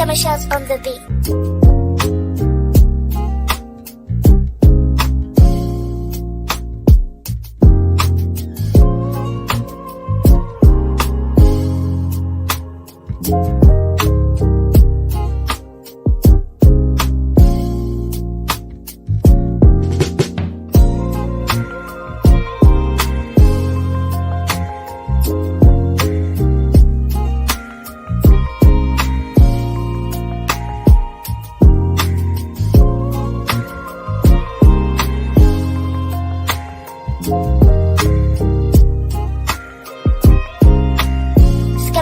Michelle's on the beat.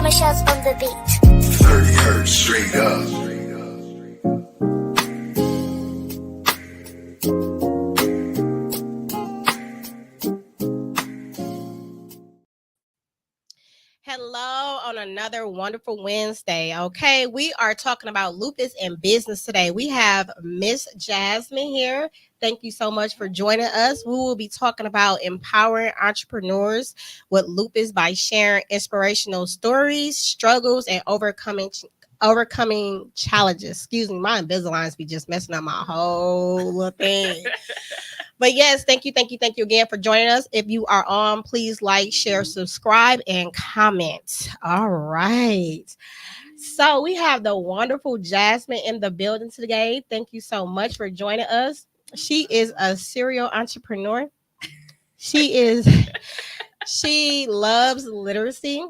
Michelle's on the beat. 30 hertz straight up. Hello on another wonderful Wednesday. Okay, we are talking about lupus and business today. We have Miss Jasmine here. Thank you so much for joining us. We will be talking about empowering entrepreneurs with lupus by sharing inspirational stories, struggles, and overcoming challenges. Excuse me, my Invisaligns be just messing up my whole thing. But yes, thank you again for joining us. If you are on, please like, share, subscribe, and comment. All right. So we have the wonderful Jasmine in the building today. Thank you so much for joining us. She is a serial entrepreneur. She loves literacy.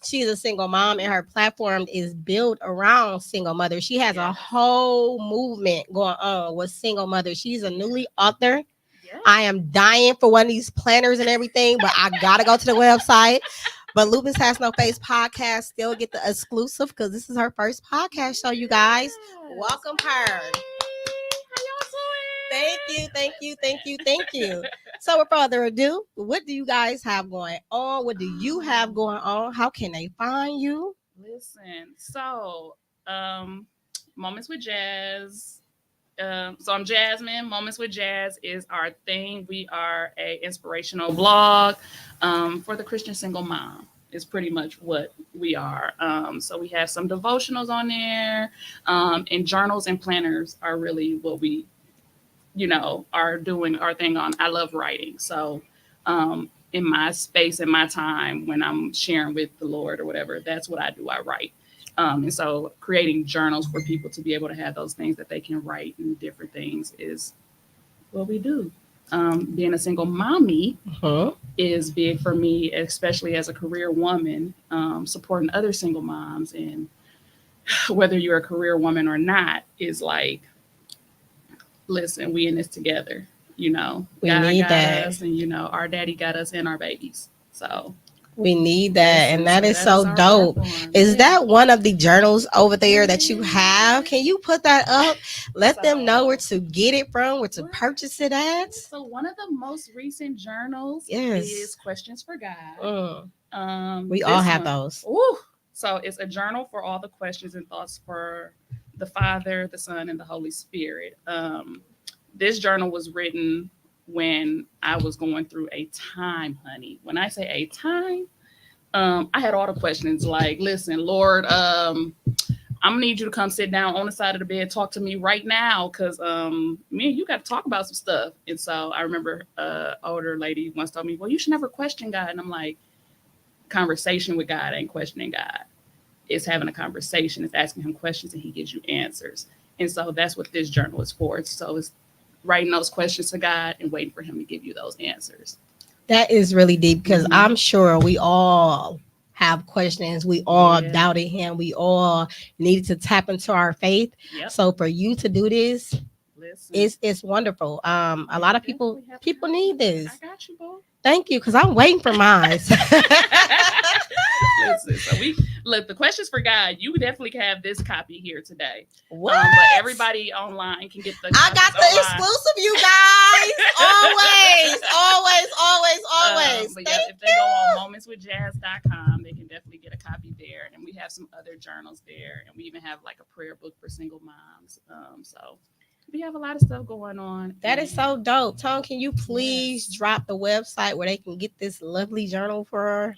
She is a single mom, and her platform is built around single mothers. She has a whole movement going on with single mothers. She's a newly author. I am dying for one of these planners and everything, but I gotta go to the website. But Lupus Has No Face podcast still get the exclusive because this is her first podcast show, you guys. Welcome her. Thank you. So without further ado, what do you guys have going on? What do you have going on? How can they find you? Listen, so Moments with Jazz. So I'm Jasmine. Moments with Jazz is our thing. We are a inspirational blog for the Christian single mom. Is pretty much what we are. So we have some devotionals on there, and journals and planners are really what we, are doing our thing on. I love writing. So in my space, in my time, when I'm sharing with the Lord or whatever, that's what I do. I write. And so creating journals for people to be able to have those things that they can write and different things is what we do. Being a single mommy is big for me, especially as a career woman, supporting other single moms. And whether you're a career woman or not is like, listen, we in this together, We God need got that. us, and our daddy got us and our babies. So we need that. And that is so our dope. platform. Is that one of the journals over there that you have? Can you put that up? Let them know where to get it from, where to purchase it at. So one of the most recent journals Yes. is Questions for God. We all have those. Ooh, so it's a journal for all the questions and thoughts for the Father, the Son, and the Holy Spirit. This journal was written when I was going through a time, honey. When I say a time, I had all the questions like, listen, Lord, I'm gonna need you to come sit down on the side of the bed, talk to me right now, because me and you got to talk about some stuff. And so I remember an older lady once told me, well, you should never question God. And I'm like, conversation with God ain't questioning God. It's having a conversation. It's asking him questions and he gives you answers. And so that's what this journal is for. So it's writing those questions to God and waiting for him to give you those answers. That is really deep because I'm sure we all have questions. We all doubted him. We all needed to tap into our faith. Yep. So for you to do this, it's wonderful. A lot of people need this. I got you, boo. Thank you, because I'm waiting for mine. Listen, so the questions for God. You definitely can have this copy here today. What? But everybody online can get the. I got the online. exclusive, you guys. always. But if they go on momentswithjazz.com, they can definitely get a copy there. And we have some other journals there, and we even have like a prayer book for single moms. So we have a lot of stuff going on. That is so dope. Tone, can you please drop the website where they can get this lovely journal for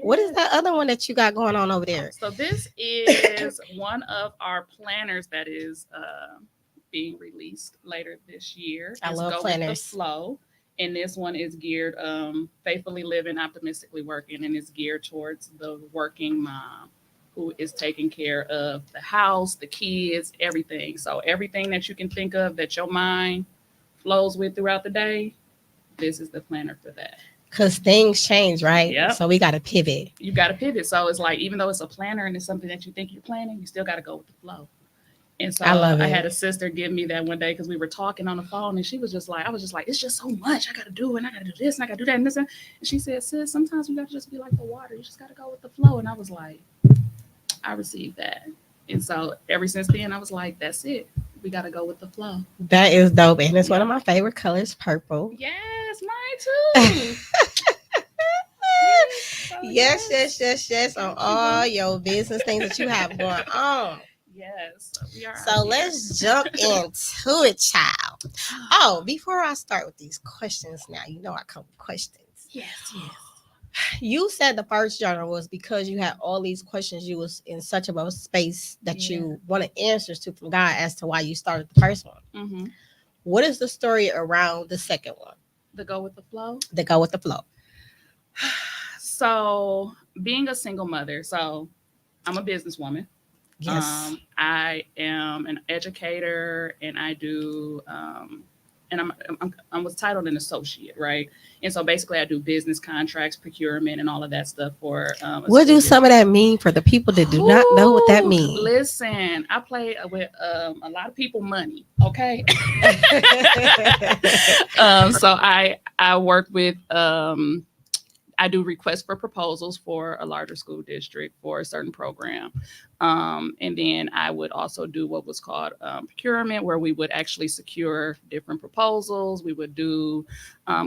What is Yes. that other one that you got going on over there? So this is one of our planners that is being released later this year. I It's love Go With the planners. Flow. And this one is geared faithfully living, optimistically working, and is geared towards the working mom who is taking care of the house, the kids, everything. So everything that you can think of that your mind flows with throughout the day, this is the planner for that. Because things change, right? Yep. So we got to pivot. You got to pivot. So it's like, even though it's a planner and it's something that you think you're planning, you still got to go with the flow. And so I love I it. had a sister give me that one day because we were talking on the phone, and she was just like, I was just like, it's just so much I got to do, and I got to do this, and I got to do that, and this. And she said, sis, sometimes you got to just be like the water. You just got to go with the flow. And I was like, I received that. And so ever since then, I was like, that's it. We got to go with the flow. That is dope. And it's one of my favorite colors, purple. Yes, mine too. Yes. On all your business things that you have going on. Yes. We are So let's jump into it, child. Oh, before I start with these questions now, you know I come with questions. Yes. You said the first journal was because you had all these questions. You was in such of a space that you wanted answers to from God as to why you started the first one. Mm-hmm. What is the story around the second one? The Go With the Flow. The Go With the Flow. So being a single mother, so I'm a businesswoman. Yes. I am an educator, and I do, and I was titled an associate, right? And so basically, I do business contracts, procurement, and all of that stuff for. What do some of that mean for the people that do not know what that means? Listen, I play with a lot of people money. Okay. So I work with. I do requests for proposals for a larger school district for a certain program. And then I would also do what was called procurement, where we would actually secure different proposals. We would do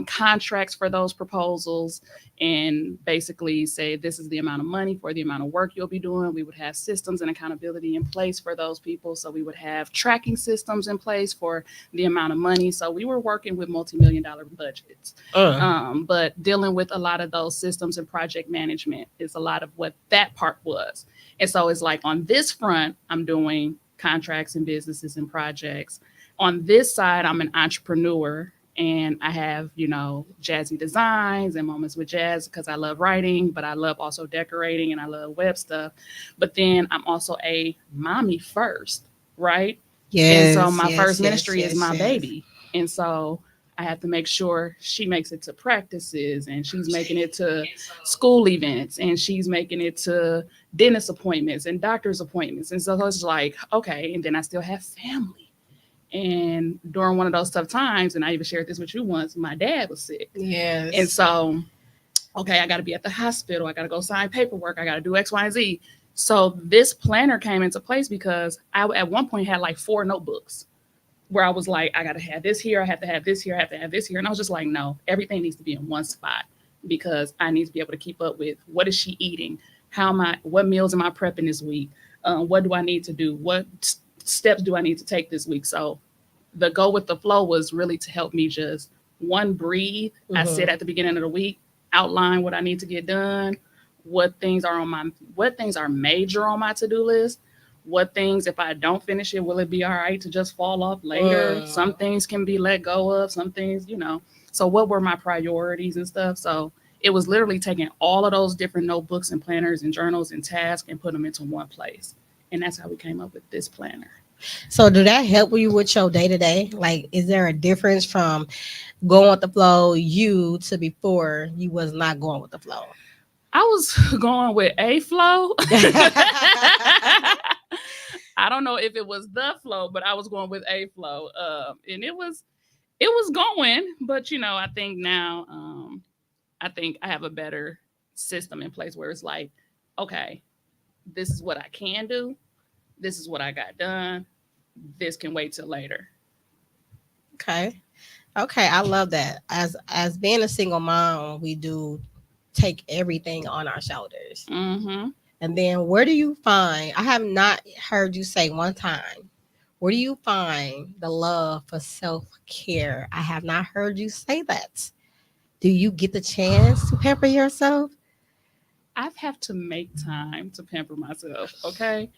contracts for those proposals and basically say, this is the amount of money for the amount of work you'll be doing. We would have systems and accountability in place for those people. So we would have tracking systems in place for the amount of money. So we were working with multi-million-dollar budgets, but dealing with a lot of those systems and project management is a lot of what that part was. And so it's like, on this front, I'm doing contracts and businesses and projects. On this side, I'm an entrepreneur, and I have, Jazzy Designs and Moments with Jazz because I love writing, but I love also decorating and I love web stuff. But then I'm also a mommy first, right? Yes. And so my first ministry is my baby. And so I have to make sure she makes it to practices, and she's making it to school events, and she's making it to dentist appointments and doctor's appointments. And so it's like, okay, and then I still have family. And during one of those tough times, and I even shared this with you once, my dad was sick. Yes. And so, okay, I got to be at the hospital. I got to go sign paperwork. I got to do X, Y, and Z. So this planner came into place because I, at one point, had like 4 notebooks where I was like, I got to have this here. I have to have this here. I have to have this here. And I was just like, no, everything needs to be in one spot because I need to be able to keep up with what is she eating? What meals am I prepping this week? What do I need to do? What steps do I need to take this week? So the Go With the Flow was really to help me just breathe. Mm-hmm. I sit at the beginning of the week, outline what I need to get done, what things are major on my to-do list, what things, if I don't finish it, will it be all right to just fall off later? Some things can be let go of, some things, so what were my priorities and stuff? So it was literally taking all of those different notebooks and planners and journals and tasks and putting them into one place. And that's how we came up with this planner. So do that help you with your day-to-day? Like, is there a difference from going with the flow to before you was not going with the flow? I was going with a flow. I don't know if it was the flow, but I was going with a flow. And it was going, but I think now, I think I have a better system in place where it's like, okay, this is what I can do. This is what I got done. This can wait till later. Okay. I love that. As being a single mom, we do take everything on our shoulders. Mm-hmm. And then where do you find, I have not heard you say one time, where do you find the love for self-care? I have not heard you say that. Do you get the chance to pamper yourself? I have to make time to pamper myself, okay?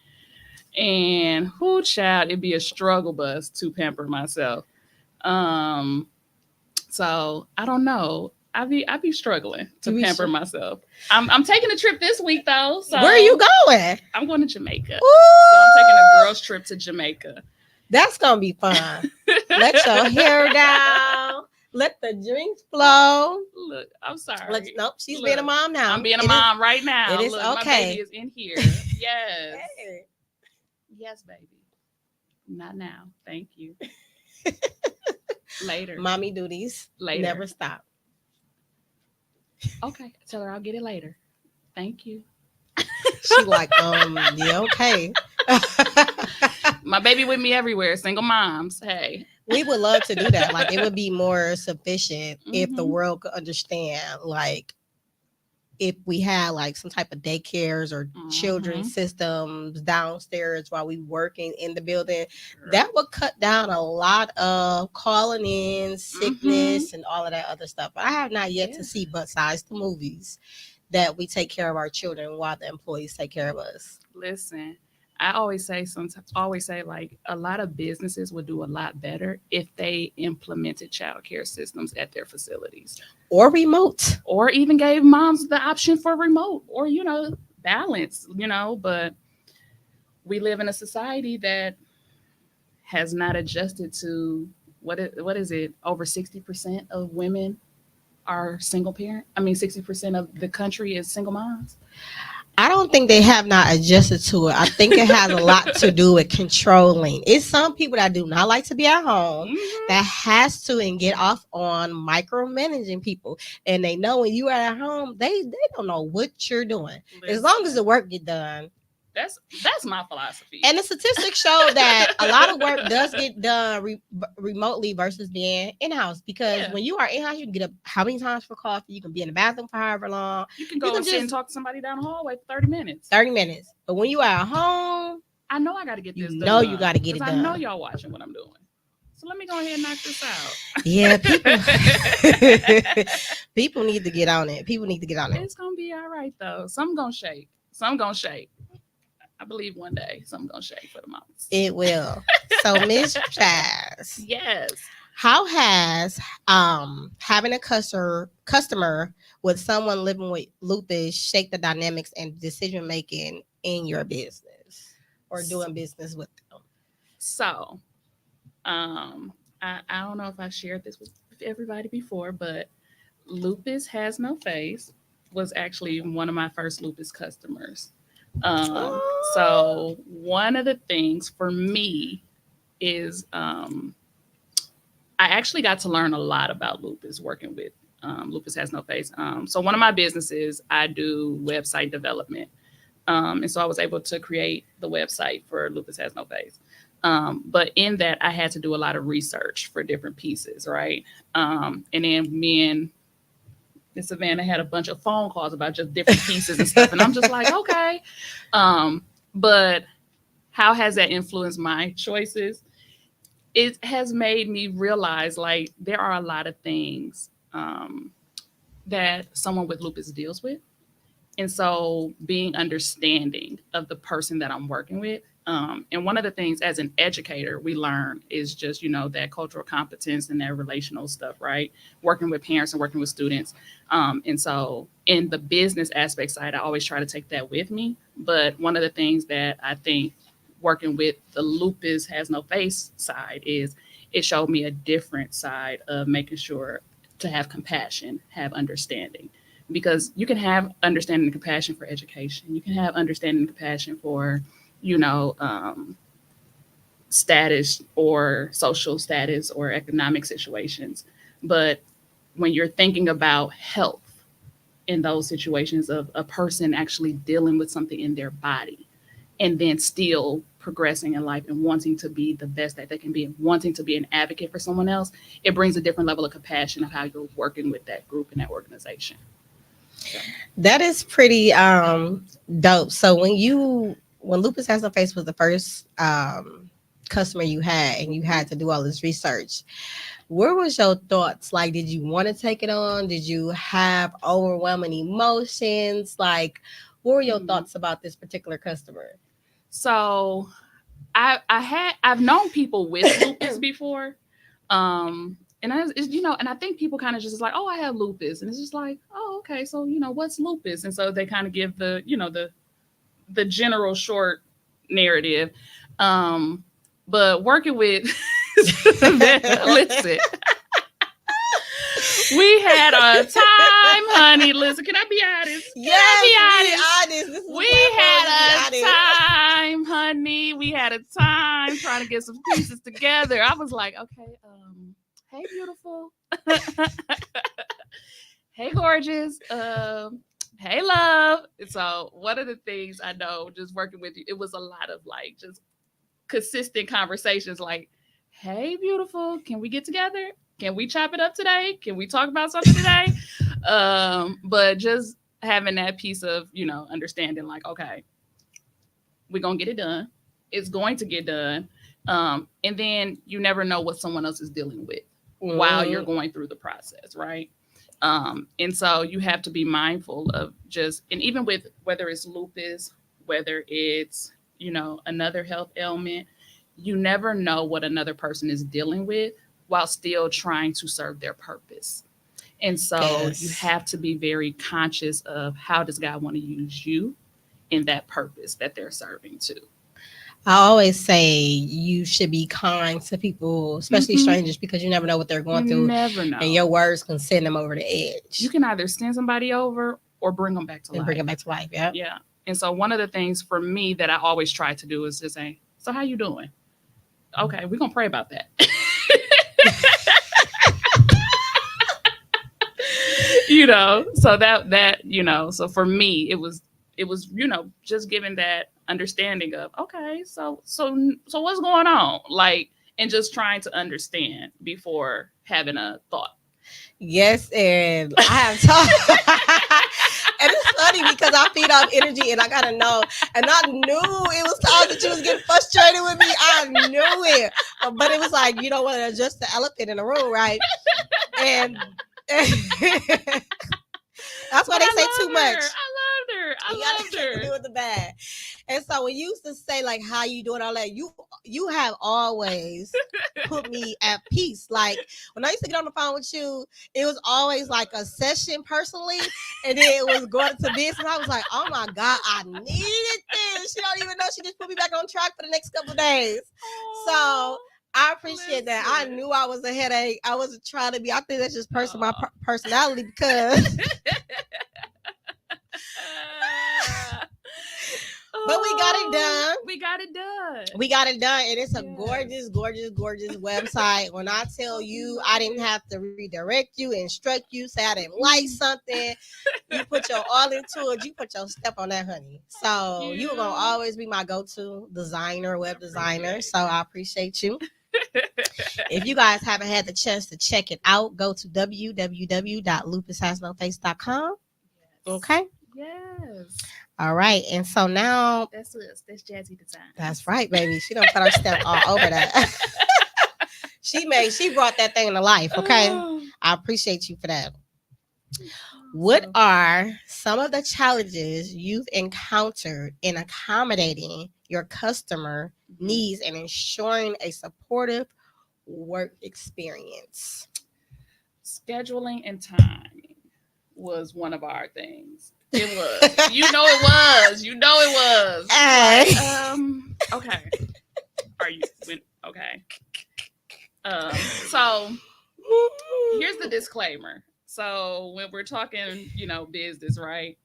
And who child, it'd be a struggle bus to pamper myself. Um, so I don't know. I be struggling to You be pamper str- myself. I'm taking a trip this week though. So Where are you going? I'm going to Jamaica. Ooh, So I'm taking a girls trip to Jamaica. that's gonna be fun. Let your hair down. Let the drinks flow. Look, I'm sorry. Nope, she's Look, being a mom now. I'm being a It is- mom right now. it is Look, my okay. baby is in here. Yes. Hey. Yes, baby. Not now. Thank you. Later. Mommy duties Later. never stop. Okay. Tell her I'll get it later. Thank you. She like, yeah, okay. My baby with me everywhere. Single moms. Hey. We would love to do that. Like, it would be more sufficient if the Mhm. world could understand, like, if we had like some type of daycares or children's systems downstairs while we working in the building, that would cut down a lot of calling in sickness and all of that other stuff. But I have not yet to see, besides the movies, that we take care of our children while the employees take care of us. Listen, I always say like a lot of businesses would do a lot better if they implemented childcare systems at their facilities. Or remote. Or even gave moms the option for remote or, balance, but we live in a society that has not adjusted to what is it? Over 60% of women are single parent. 60% of the country is single moms. I don't think they have not adjusted to it. I think it has a lot to do with controlling. It's some people that do not like to be at home that has to and get off on micromanaging people. And they know when you are at home, they don't know what you're doing. As long as the work get done. That's my philosophy. And the statistics show that a lot of work does get done remotely versus being in-house. Because when you are in-house, you can get up how many times for coffee? You can be in the bathroom for however long. You can go sit and talk to somebody down the hallway for 30 minutes. 30 minutes. But when you are at home, I know I got to get this done. You know you got to get it done. I know y'all watching what I'm doing. So let me go ahead and knock this out. Yeah, people need to get on it. People need to get on it. It's going to be all right, though. Some going to shake. I believe one day something's gonna shake for the moms. It will. So, Miss Jazz. Yes. How has having a customer with someone living with lupus shake the dynamics and decision making in your business or doing business with them? So, I don't know if I shared this with everybody before, but Lupus Has No Face was actually one of my first lupus customers. So one of the things for me is I actually got to learn a lot about lupus working with Lupus Has No Face. So one of my businesses, I do website development. And so I was able to create the website for Lupus Has No Face. But in that, I had to do a lot of research for different pieces, right? And then me and Savannah had a bunch of phone calls about just different pieces and stuff. And I'm just like, okay. But how has that influenced my choices? It has made me realize like there are a lot of things that someone with lupus deals with. And so being understanding of the person that I'm working with. And one of the things as an educator we learn is just, that cultural competence and that relational stuff, right? Working with parents and working with students. And so in the business aspect side, I always try to take that with me. But one of the things that I think working with the Lupus Has No Face side is it showed me a different side of making sure to have compassion, have understanding. Because you can have understanding and compassion for education. You can have understanding and compassion for status or social status or economic situations. But when you're thinking about health in those situations of a person actually dealing with something in their body and then still progressing in life and wanting to be the best that they can be and wanting to be an advocate for someone else, it brings a different level of compassion of how you're working with that group and that organization. So. That is pretty dope. So when Lupus Has No Face was the first customer you had and you had to do all this research, where was your thoughts? Like, did you want to take it on? Did you have overwhelming emotions? Like, what were your thoughts about this particular customer? So I've known people with lupus before. And and I think people kind of just like, oh, I have lupus. And it's just like, oh, okay. So, what's lupus? And so they kind of give the general short narrative. But working with, listen, we had a time, honey. Listen, can I be honest? We had a time, honey. We had a time trying to get some pieces together. I was like, okay, hey, beautiful. Hey, gorgeous. Hey, love. So one of the things I know, just working with you, it was a lot of like just consistent conversations like, hey, beautiful, can we get together? Can we chop it up today? Can we talk about something today? But just having that piece of, understanding like, okay, we're going to get it done. It's going to get done. And then you never know what someone else is dealing with while you're going through the process, right? And so you have to be mindful of and even with whether it's lupus, whether it's, another health ailment, you never know what another person is dealing with while still trying to serve their purpose. And so you have to be very conscious of how does God want to use you in that purpose that they're serving to. I always say you should be kind to people, especially strangers, because you never know what they're going through. Never know. And your words can send them over the edge. You can either send somebody over or bring them back to life. Bring them back to life, yeah. Yeah. And so one of the things for me that I always try to do is just say, so how you doing? Okay, we're going to pray about that. So that, so for me, it was, just giving that understanding of, okay, so what's going on? Like, and just trying to understand before having a thought. Yes. And I have talked. And it's funny because I feed off energy and I got to know. And I knew it was times that you was getting frustrated with me. I knew it. But it was like, you don't want to adjust the elephant in the room, right? And that's why they say too much. I loved her. Do with the bad. And so when you used to say like how you doing all that, you have always put me at peace. Like when I used to get on the phone with you, it was always like a session personally, and then it was going to this, and I was like, oh my God, I needed this. She don't even know. She just put me back on track for the next couple of days. So I appreciate that. I knew I was a headache. I wasn't trying to be. I think that's just my personality because. But we got it done. We got it done. And it's a gorgeous, gorgeous, gorgeous website. When I tell you, I didn't have to redirect you, instruct you, say I didn't like something. You put your all into it. You put your step on that, honey. So you're going to always be my go-to designer, web designer. So I appreciate you. If you guys haven't had the chance to check it out, go to www.lupushasnoface.com. Okay? Yes. All right. And so now that's us. That's Jazzy Design. That's right, baby. She don't put her stamp all over that. She brought that thing to life. Okay. I appreciate you for that. What are some of the challenges you've encountered in accommodating your customer needs and ensuring a supportive work experience? Scheduling and timing was one of our things. It was. It was. Hey. Okay. Are you okay? So here's the disclaimer. So when we're talking, business, right?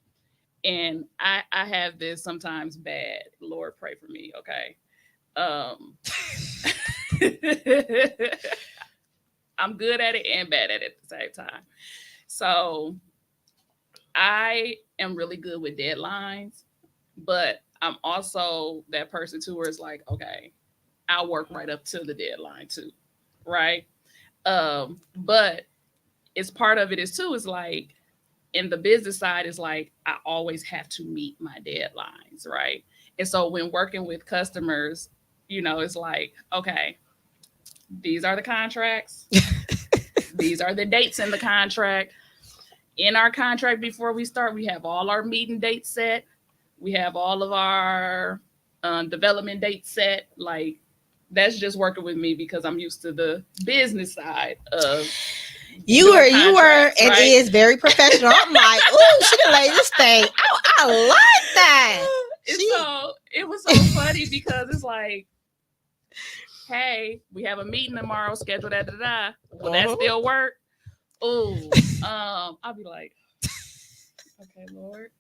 And I have this sometimes bad. Lord, pray for me, okay? I'm good at it and bad at it at the same time. So I am really good with deadlines, but I'm also that person too where it's like, okay, I'll work right up to the deadline too, right? But it's part of it is too is like in the business side is like I always have to meet my deadlines, right? And so when working with customers, it's like, okay, these are the contracts. These are the dates in the contract. In our contract, before we start, we have all our meeting dates set. We have all of our development dates set. Like, that's just working with me because I'm used to the business side of you were, right? and is very professional. I'm like, oh, she done laid this thing. I like that. So it was so funny because it's like, hey, we have a meeting tomorrow scheduled at da. Will that still work? Oh, I'll be like, okay, Lord.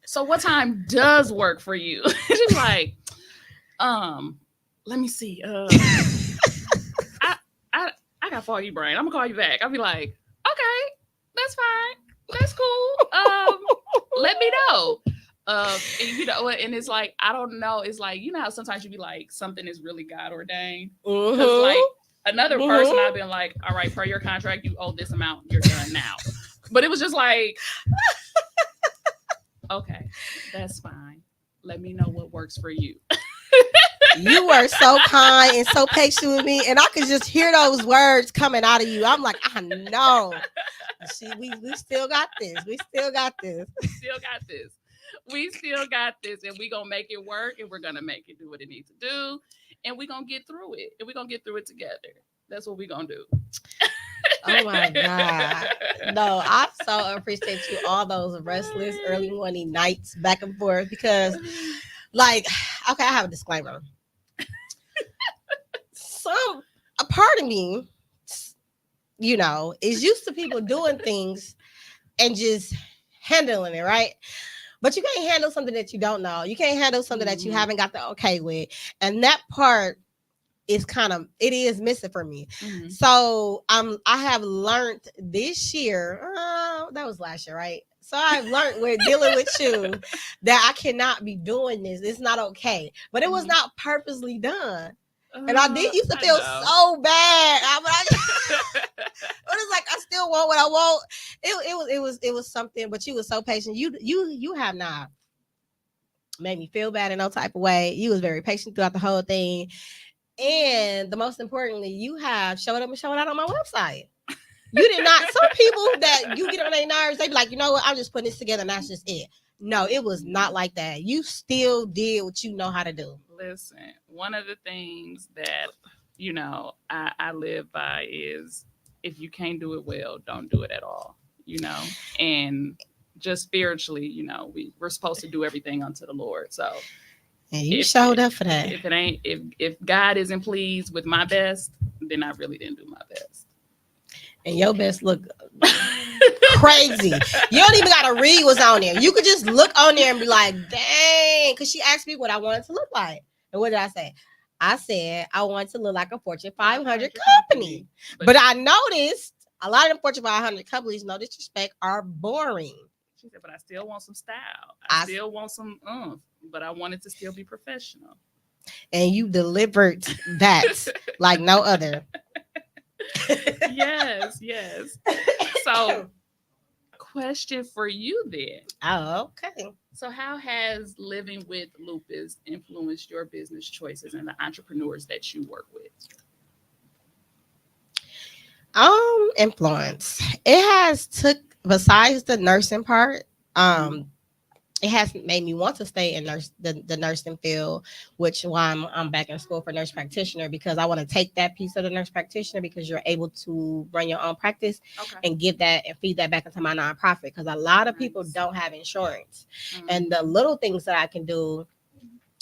So what time does work for you? She's like, let me see. I got foggy brain. I'm gonna call you back. I'll be like, okay, that's fine. That's cool. Let me know. And it's like, I don't know. It's like, how sometimes you be like, something is really God ordained. Because like another person, I've been like, all right, per your contract, you owe this amount. You're done now. But it was just like, okay, that's fine. Let me know what works for you. You were so kind and so patient with me, and I could just hear those words coming out of you. I'm like, I know. See, we still got this. We still got this. We still got this, and we're gonna make it work, and we're gonna make it do what it needs to do, and we're gonna get through it, and we're gonna get through it together. That's what we're gonna do. Oh my God. No, I so appreciate you all those restless early morning nights back and forth because, like, okay, I have a disclaimer. A part of me, is used to people doing things and just handling it, right? But you can't handle something that you don't know. You can't handle something that you haven't got the okay with. And that part is it is missing for me. So I have learned this year, that was last year, right? So I've learned with dealing with you that I cannot be doing this. It's not okay. But it was not purposely done. And I did used to feel so bad. But it's like I still want what I want. It was something, but you were so patient. You have not made me feel bad in no type of way. You was very patient throughout the whole thing. And the most importantly, you have showed up and showed out on my website. You did not. Some people that you get on their nerves, they be like, you know what? I'm just putting this together and that's just it. No, it was not like that. You still did what you know how to do. Listen, one of the things that, I live by is if you can't do it well, don't do it at all, and just spiritually, we're supposed to do everything unto the Lord. So, and you showed up for that. If God isn't pleased with my best, then I really didn't do my best. And your best look crazy. You don't even gotta read what's on there. You could just look on there and be like, dang. Because she asked me what I wanted to look like. And what did I say? I said I wanted to look like a Fortune 500 company. But I noticed a lot of the Fortune 500 companies, no disrespect, are boring. She said, but I still want some style. I still want some but I want it to still be professional. And you delivered that like no other. Yes. So, question for you then. Oh, okay. So, how has living with lupus influenced your business choices and the entrepreneurs that you work with? Influence. It has besides the nursing part, it has made me want to stay in the nursing field, which why I'm back in school for nurse practitioner, because I want to take that piece of the nurse practitioner because you're able to run your own practice and give that and feed that back into my nonprofit, because a lot of people don't have insurance. And the little things that I can do,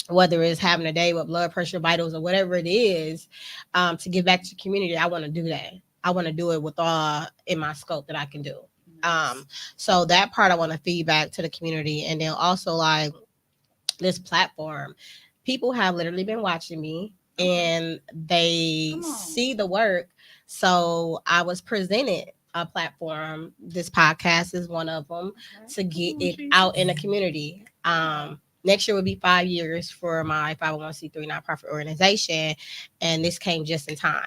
whether it's having a day with blood pressure vitals or whatever it is, to give back to the community, I want to do that. I want to do it with all in my scope that I can do. So that part I want to feed back to the community. And then also, like, this platform, people have literally been watching me and they see the work. So I was presented a platform. This podcast is one of them to get it out in the community. Next year will be 5 years for my 501c3 nonprofit organization. And this came just in time.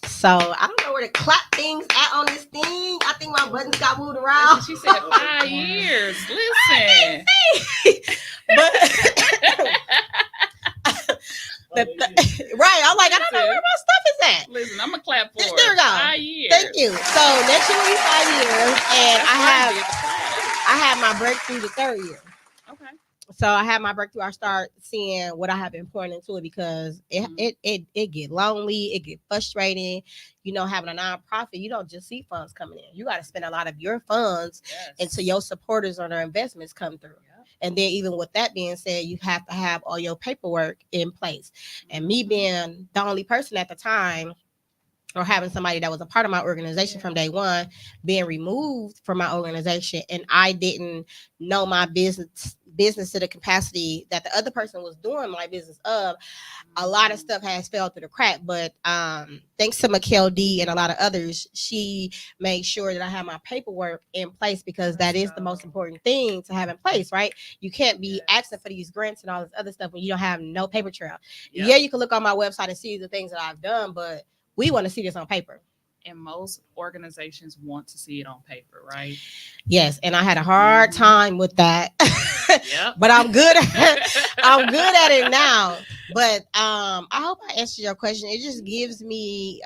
So I don't know where to clap things at on this thing. I think my buttons got moved around. She said 5 years. Listen. But Right. I'm like, I don't know where my stuff is at. Listen, I'm gonna clap for There we go. 5 years. Thank you. So next year will be 5 years, and I have my breakthrough the third year. Okay. So I had my breakthrough. I start seeing what I have been pouring into it because it get lonely, it get frustrating. You know, having a nonprofit, you don't just see funds coming in. You got to spend a lot of your funds until your supporters or their investments come through. And then even with that being said, you have to have all your paperwork in place. And me being the only person at the time, or having somebody that was a part of my organization from day one being removed from my organization, and I didn't know my business to the capacity that the other person was doing my business of, a lot of stuff has fell through the crack. But thanks to Mikkel D and a lot of others, she made sure that I have my paperwork in place, because that is the most important thing to have in place, right? You can't be asking for these grants and all this other stuff when you don't have no paper trail. Yeah, you can look on my website and see the things that I've done, but we want to see this on paper. And most organizations want to see it on paper, right? Yes, and I had a hard time with that. But I'm good at it now. But I hope I answered your question. It just gives me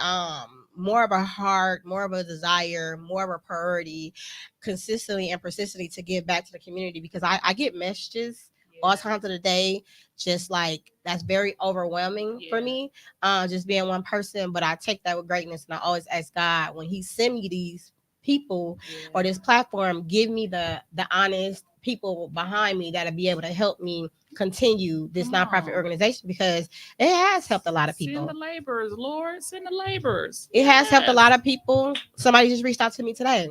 more of a heart, more of a desire, more of a priority, consistently and persistently to give back to the community, because I get messages all times of the day, just like that's very overwhelming for me, just being one person. But I take that with greatness, and I always ask God, when he send me these people or this platform, give me the honest people behind me that'll be able to help me continue this nonprofit organization, because it has helped a lot of people. Send the laborers, Lord, send the laborers. It has helped a lot of people. Somebody just reached out to me today,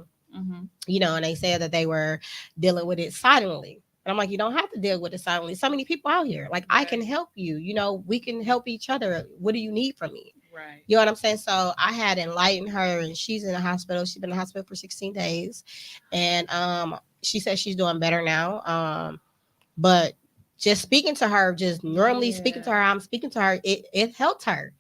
you know, and they said that they were dealing with it silently. And I'm like, you don't have to deal with it silently. So many people out here. Like, I can help you. You know, we can help each other. What do you need from me? Right. You know what I'm saying? So I had enlightened her, and she's in the hospital. She's been in the hospital for 16 days. And she says she's doing better now. But just speaking to her, just normally speaking to her, I'm speaking to her, it helped her.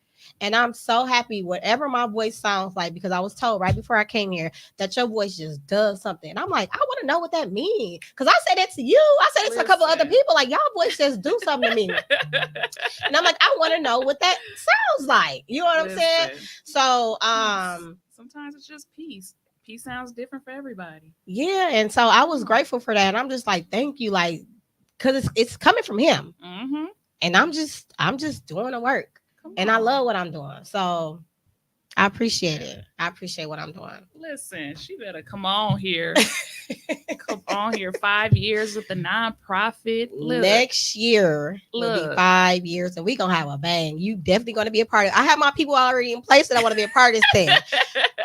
And I'm so happy, whatever my voice sounds like, because I was told right before I came here that your voice just does something. And I'm like, I want to know what that means. Because I said that to you. I said it to a couple other people. Like, y'all voice just do something to me. And I'm like, I want to know what that sounds like. You know what I'm saying? So sometimes it's just peace. Peace sounds different for everybody. Yeah. And so I was grateful for that. And I'm just like, thank you. Like, because it's coming from him. And I'm just doing the work. And I love what I'm doing. So I appreciate it. I appreciate what I'm doing. Listen, she better come on here. Come on here. 5 years with the nonprofit. Look, next year will be 5 years, and we're going to have a bang. You definitely going to be a part of it. I have my people already in place that I want to be a part of this thing.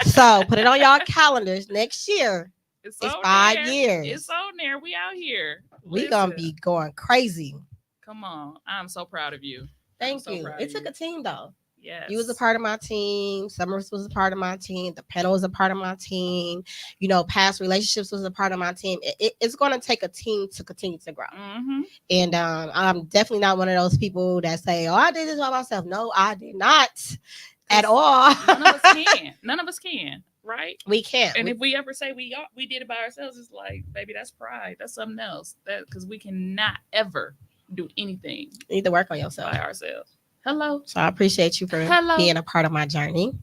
So put it on y'all calendars. Next year, it's 5 years. It's on there. We out here. We're going to be going crazy. Come on. I'm so proud of you. Thank you. It took a team, though. Yes. You was a part of my team. Summers was a part of my team. The panel was a part of my team. You know, past relationships was a part of my team. It's going to take a team to continue to grow. And I'm definitely not one of those people that say, oh, I did this by myself. No, I did not at all. None of us can. None of us can. Right? We can't. And if we ever say we did it by ourselves, it's like, baby, that's pride. That's something else. Because we cannot ever do anything. You need to work on yourself by ourselves. Hello. So I appreciate you for being a part of my journey.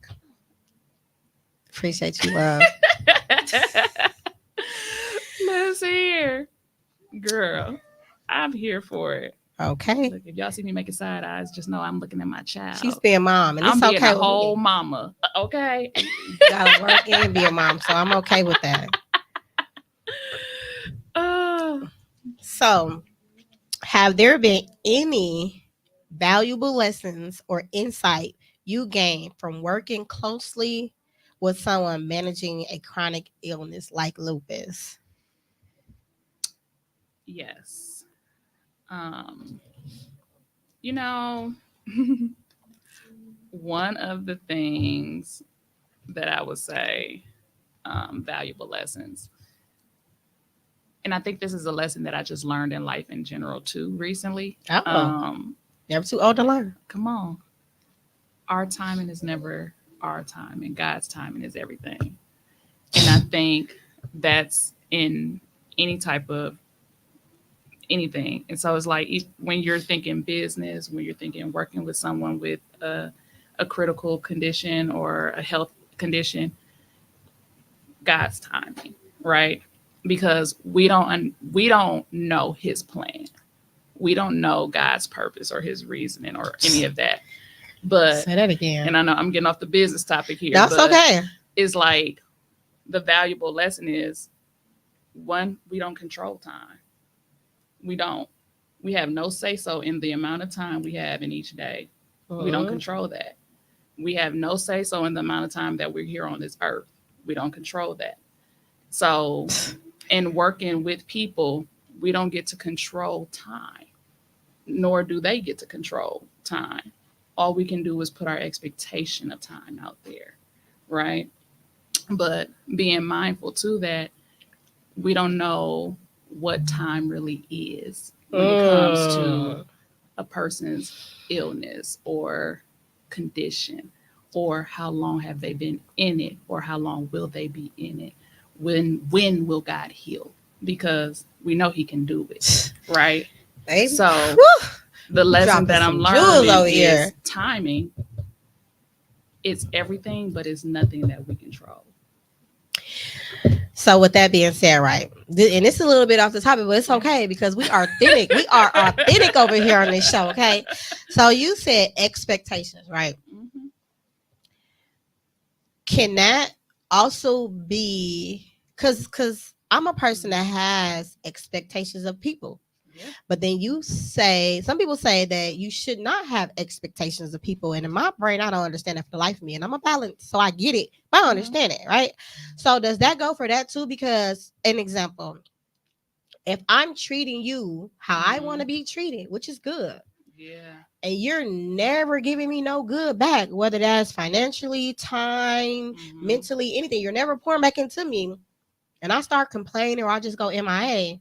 Appreciate you, love. Let's hear, girl. I'm here for it. Okay. Look, if y'all see me making side eyes, just know I'm looking at my child. She's being mom, and I'm it's being okay. A whole mama. Okay. You gotta work and be a mom, so I'm okay with that. So, have there been any valuable lessons or insight you gained from working closely with someone managing a chronic illness like lupus? Yes. You know, one of the things that I would say, valuable lessons, and I think this is a lesson that I just learned in life in general too recently. Never too old to learn. Come on. Our timing is never our time, and God's timing is everything. And I think that's in any type of anything. And so it's like when you're thinking business, when you're thinking working with someone with a critical condition or a health condition, God's timing, right? Because we don't know his plan. We don't know God's purpose or his reasoning or any of that. But say that again. And I know I'm getting off the business topic here. That's but okay. It's like the valuable lesson is, one, we don't control time. We don't. We have no say-so in the amount of time we have in each day. We don't control that. We have no say-so in the amount of time that we're here on this earth. We don't control that. So in working with people, we don't get to control time, nor do they get to control time. All we can do is put our expectation of time out there, right? But being mindful too that we don't know what time really is when it comes to a person's illness or condition, or how long have they been in it, or how long will they be in it? When will God heal? Because we know he can do it, right? Baby. So Woo! The lesson that I'm learning over is here. timing. It's everything, but it's nothing that we control. So with that being said, right, and it's a little bit off the topic, but it's okay because we are authentic. We are authentic over here on this show, okay? So you said expectations, right? Mm-hmm. Can that also be because I'm a person that has expectations of people. Yeah. But then some people say that you should not have expectations of people. And in my brain, I don't understand that for the life of me. And I'm a balance, so I get it, but I don't understand it, right? So does that go for that too? Because an example, if I'm treating you how I want to be treated, which is good. Yeah. And you're never giving me no good back, whether that's financially, time, mentally, anything. You're never pouring back into me. And I start complaining or I just go MIA.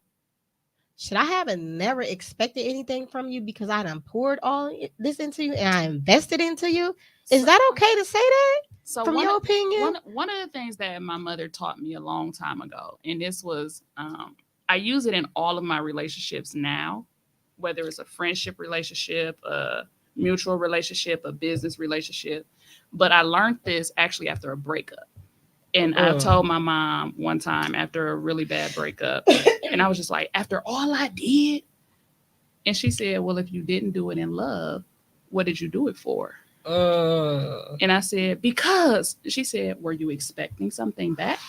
Should I have never expected anything from you because I done poured all this into you and I invested into you? Is that okay to say that? So from your opinion? One of the things that my mother taught me a long time ago, and this was, I use it in all of my relationships now, whether it's a friendship relationship, a mutual relationship, a business relationship. But I learned this actually after a breakup. And I told my mom one time after a really bad breakup, and I was just like, after all I did? And she said, well, if you didn't do it in love, what did you do it for? And I said, because. She said, were you expecting something back?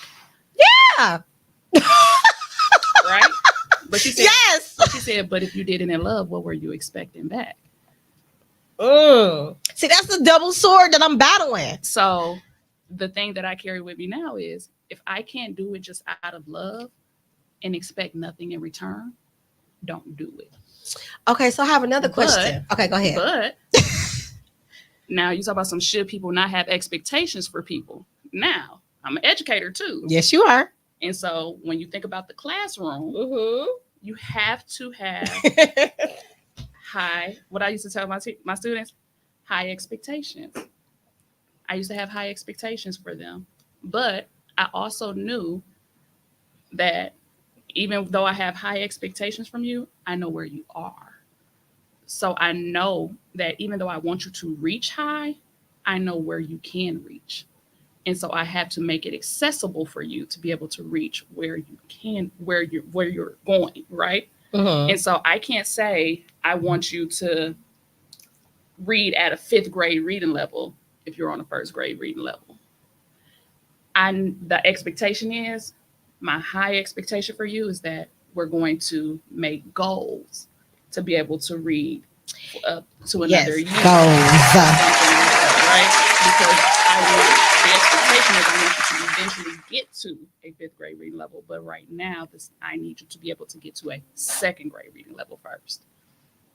Yeah. Right? But she said, yes. She said, but if you did it in love, what were you expecting back? See, that's the double sword that I'm battling. So the thing that I carry with me now is, if I can't do it just out of love and expect nothing in return, don't do it. Okay, so I have another question. Okay, go ahead. But now you talk about some should people not have expectations for people. Now, I'm an educator too. Yes, you are. And so when you think about the classroom, you have to have what I used to tell my students, high expectations. I used to have high expectations for them. But I also knew that even though I have high expectations from you, I know where you are. So I know that even though I want you to reach high, I know where you can reach. And so I have to make it accessible for you to be able to reach where you can, where you're going, right? And so I can't say I want you to read at a 5th grade reading level if you're on a 1st grade reading level. The expectation is, my high expectation for you is that we're going to make goals to be able to read up to another year. Goals. Right? Because the expectation is I want you to eventually get to a 5th grade reading level. But right now, I need you to be able to get to a 2nd grade reading level first.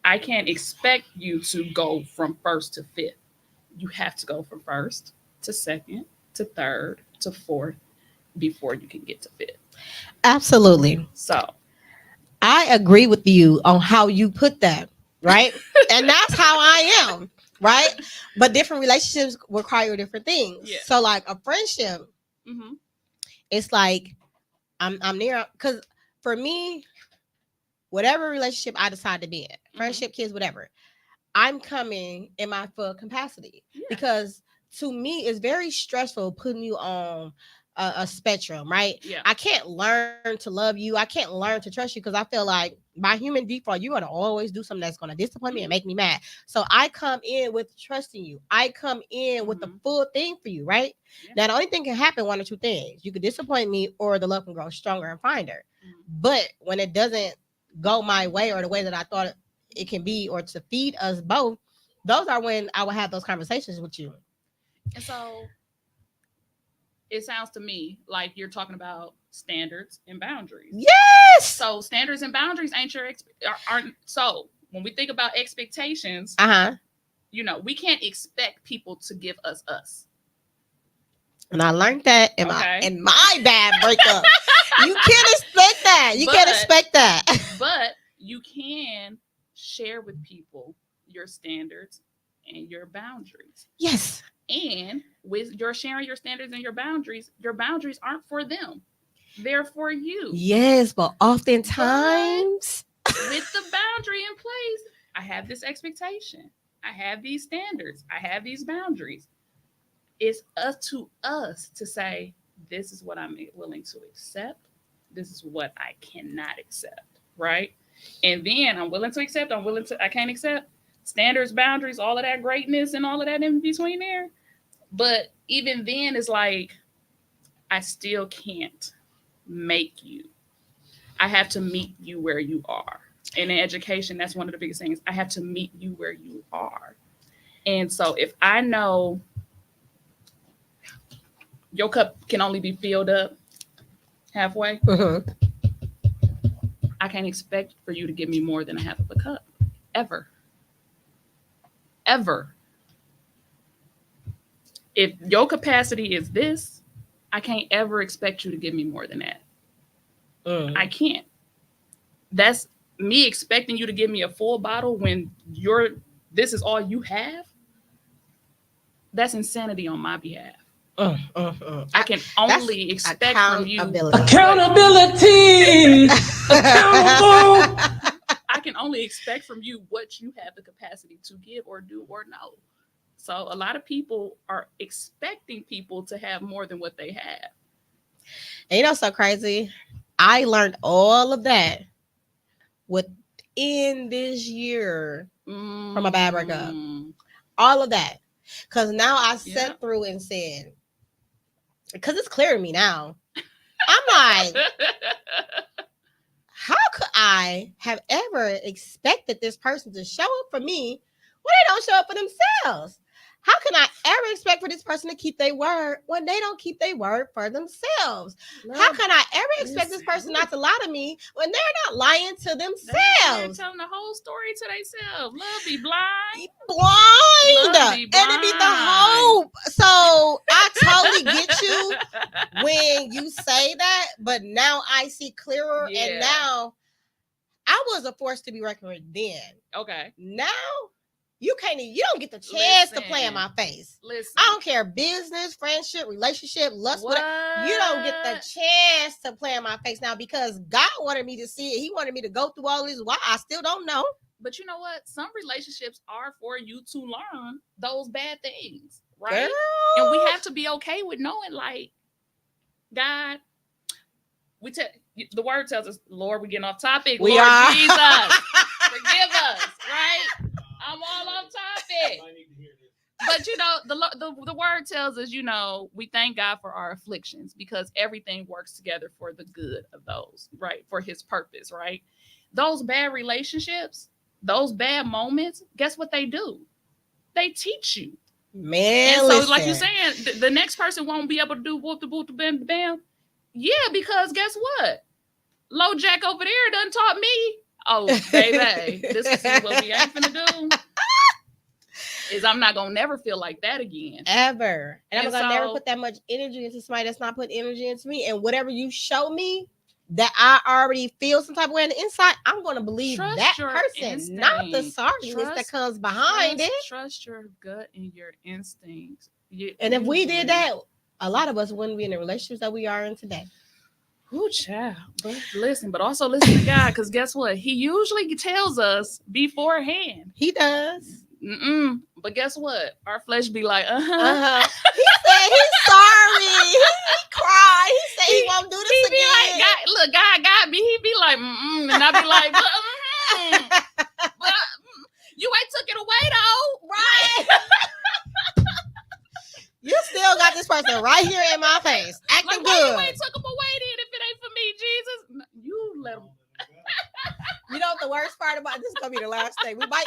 I can't expect you to go from 1st to 5th. You have to go from 1st to 2nd to 3rd to 4th before you can get to 5th. Absolutely. So I agree with you on how you put that, right? And that's how I am, right? But different relationships require different things. Yeah. So like a friendship, it's like I'm near, because for me, whatever relationship I decide to be in, friendship, kids, whatever, I'm coming in my full capacity. Because to me, it's very stressful putting you on a spectrum, right? Yeah. I can't learn to love you. I can't learn to trust you because I feel like by human default, you're going to always do something that's going to disappoint me and make me mad. So I come in with trusting you. I come in with the full thing for you, right? Yeah. Now, the only thing can happen, one or two things. You could disappoint me or the love can grow stronger and finder. But when it doesn't go my way or the way that I thought it can be, or to feed us both, those are when I will have those conversations with you. And so it sounds to me like you're talking about standards and boundaries. Yes. So standards and boundaries aren't. So when we think about expectations, you know, we can't expect people to give us. And I learned that in my bad breakup. You can't expect that. You can't expect that. But you can share with people your standards and your boundaries. Yes. And with your sharing your standards and your boundaries aren't for them. They're for you. Yes, but oftentimes with the boundary in place, I have this expectation. I have these standards. I have these boundaries. It's up to us to say, this is what I'm willing to accept. This is what I cannot accept, right? And then I'm willing to accept. I can't accept. Standards, boundaries, all of that greatness and all of that in between there. But even then, it's like, I still can't make you. I have to meet you where you are. And in education, that's one of the biggest things. I have to meet you where you are. And so if I know your cup can only be filled up halfway, I can't expect for you to give me more than a half of a cup. Ever. If your capacity is this, I can't ever expect you to give me more than that. I can't. That's me expecting you to give me a full bottle when this is all you have. That's insanity on my behalf. I can only expect from you accountability. Accountable. I can only expect from you what you have the capacity to give or do or know. So a lot of people are expecting people to have more than what they have. And you know, so crazy. I learned all of that within this year from a bad breakup. All of that. Because now I sat through and said, because it's clear to me now. I'm like, how could I have ever expected this person to show up for me when they don't show up for themselves? How can I ever expect for this person to keep their word when they don't keep their word for themselves? How can I ever expect this person not to lie to me when they're not lying to themselves? They're telling the whole story to themselves. Love be blind. And it be the hope. So I totally get you when you say that, but now I see clearer. Yeah. And now I was a force to be reckoned with then. Okay. Now you don't get the chance to play in my face. Listen. I don't care, business, friendship, relationship, lust, whatever. You don't get the chance to play in my face now because God wanted me to see it. He wanted me to go through all this. Why? I still don't know. But you know what? Some relationships are for you to learn those bad things, right? Girl. And we have to be okay with knowing, like, God, the word tells us, Lord, we're getting off topic. We Lord are. Jesus, forgive us, right? I'm all off topic. But you know, the word tells us, you know, we thank God for our afflictions because everything works together for the good of those, right? For his purpose, right? Those bad relationships, those bad moments, guess what they do? They teach you. Man, and so listen. Like you're saying, the next person won't be able to do whoop the boot the bam bam. Yeah, because guess what? Low Jack over there done taught me. Oh, baby, this is what we ain't finna do. Is I'm not gonna never feel like that again. Ever. And I'm gonna never put that much energy into somebody that's not putting energy into me. And whatever you show me that I already feel some type of way on the inside, I'm gonna believe that person, not the sorriness that comes behind it. Trust your gut and your instincts. And if we did that, a lot of us wouldn't be in the relationships that we are in today. Ooh, child. But also listen to God, because guess what? He usually tells us beforehand. He does. But guess what? Our flesh be like, He said he's sorry. He cried. He said he won't do this He again. be like, God got me. He be like, and I be like, but you ain't took it away though, right? You still got this person right here in my face, acting like, good. why you ain't took him away then if it ain't for me, Jesus? You let him. You know what the worst part about this is gonna be the last thing. We might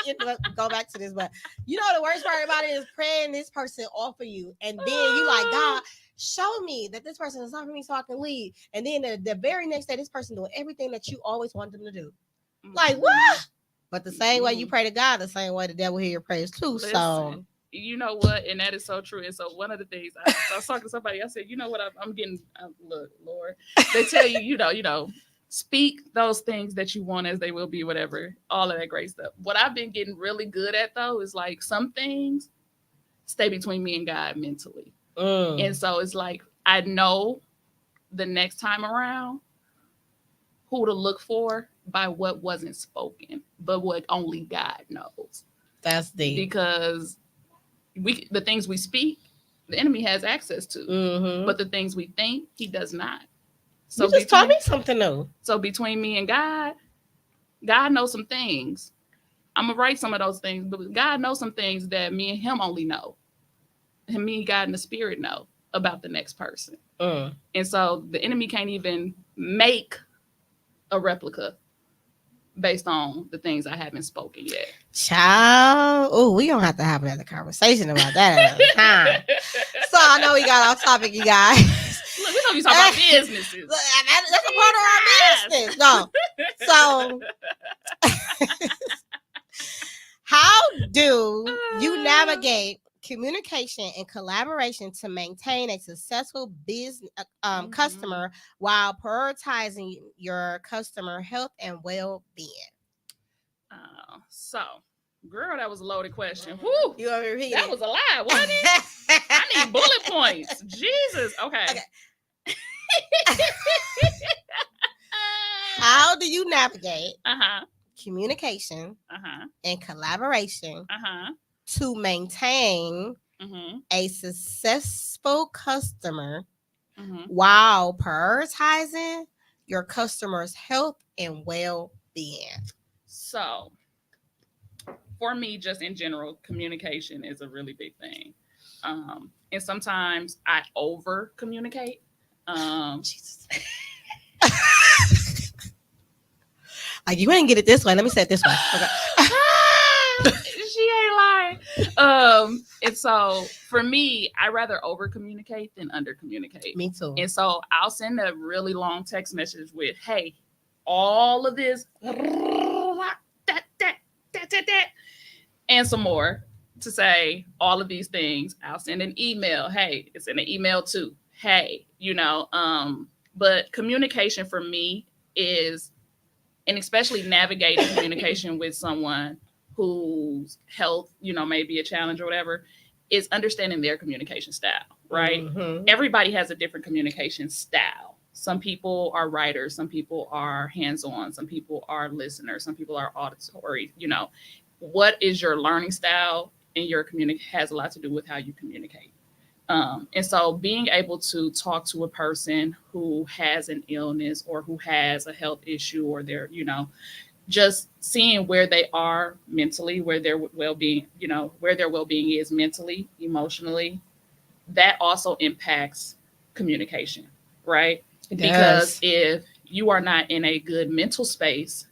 go back to this, but you know the worst part about it is praying this person off of you, and then you like, God, show me that this person is not for me so I can leave. And then the very next day, this person doing everything that you always wanted them to do. Like what? But the same way you pray to God, the same way the devil hear your prayers too. Listen, so you know what, and that is so true. And so one of the things I was talking to somebody, I said, you know what, I'm getting. Look, Lord, they tell you, you know. Speak those things that you want as they will be, whatever, all of that great stuff. What I've been getting really good at, though, is like some things stay between me and God mentally. And so it's like I know the next time around who to look for by what wasn't spoken, but what only God knows. That's deep. Because the things we speak, the enemy has access to, but the things we think, he does not. So you just taught me something new. So between me and God knows some things. I'm gonna write some of those things, but God knows some things that me and him only know. And me, God, and the Spirit know about the next person. And so the enemy can't even make a replica based on the things I haven't spoken yet. Child. Oh, we don't have to have another conversation about that another time. So I know we got off topic, you guys. Look, we're gonna be talking about businesses. That's a part of our business. No. So how do you navigate communication and collaboration to maintain a successful business customer while prioritizing your customer health and well-being? So, girl, that was a loaded question. Whew, you want me to repeat that it? was a lot, wasn't it? I need bullet points. Jesus. Okay. How do you navigate communication and collaboration to maintain a successful customer while prioritizing your customer's health and well-being? So, for me, just in general, communication is a really big thing. And sometimes I over communicate. Jesus. Like, you ain't get it this way. Let me say it this way. Okay. She ain't lying. And so for me, I rather over communicate than under communicate. Me too. And so I'll send a really long text message with, hey, all of this, and some more to say all of these things. I'll send an email. Hey, it's in an email too. Hey, but communication for me is, and especially navigating communication with someone whose health, may be a challenge or whatever, is understanding their communication style, right? Everybody has a different communication style. Some people are writers, some people are hands-on, some people are listeners, some people are auditory, What is your learning style and your communication has a lot to do with how you communicate. And so being able to talk to a person who has an illness or who has a health issue or they're, just seeing where they are mentally, where their well-being, where their well-being is mentally, emotionally, that also impacts communication, right? Because if you are not in a good mental space,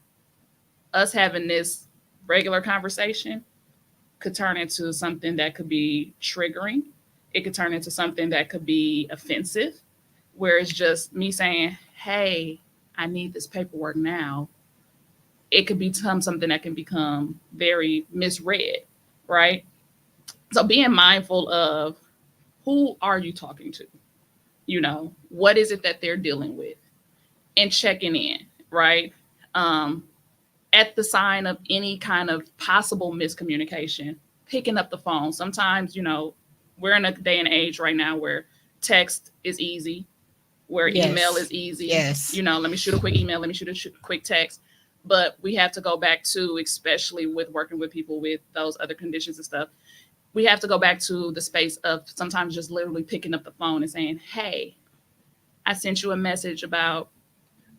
us having this regular conversation could turn into something that could be triggering. It could turn into something that could be offensive, where it's just me saying, hey, I need this paperwork now. It could become something that can become very misread, right? So being mindful of who are you talking to? What is it that they're dealing with? And checking in, right? At the sign of any kind of possible miscommunication, picking up the phone. Sometimes, we're in a day and age right now where text is easy. where Yes. email is easy. Yes. You know, let me shoot a quick email, let me shoot a quick text. But we have to go back to, especially with working with people with those other conditions and stuff, we have to go back to the space of sometimes just literally picking up the phone and saying, hey, I sent you a message about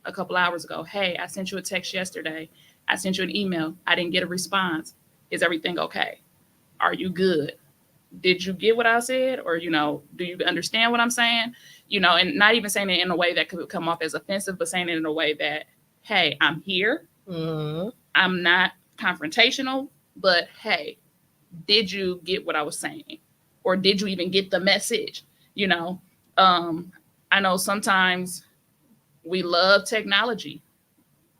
a couple hours ago. Hey, I sent you a text yesterday. I sent you an email. I didn't get a response. Is everything okay? Are you good? Did you get what I said? Or, you know, do you understand what I'm saying? You know, and not even saying it in a way that could come off as offensive, but saying it in a way that, hey, I'm here. Mm-hmm. I'm not confrontational, but hey, did you get what I was saying? Or did you even get the message? You know, I know sometimes we love technology.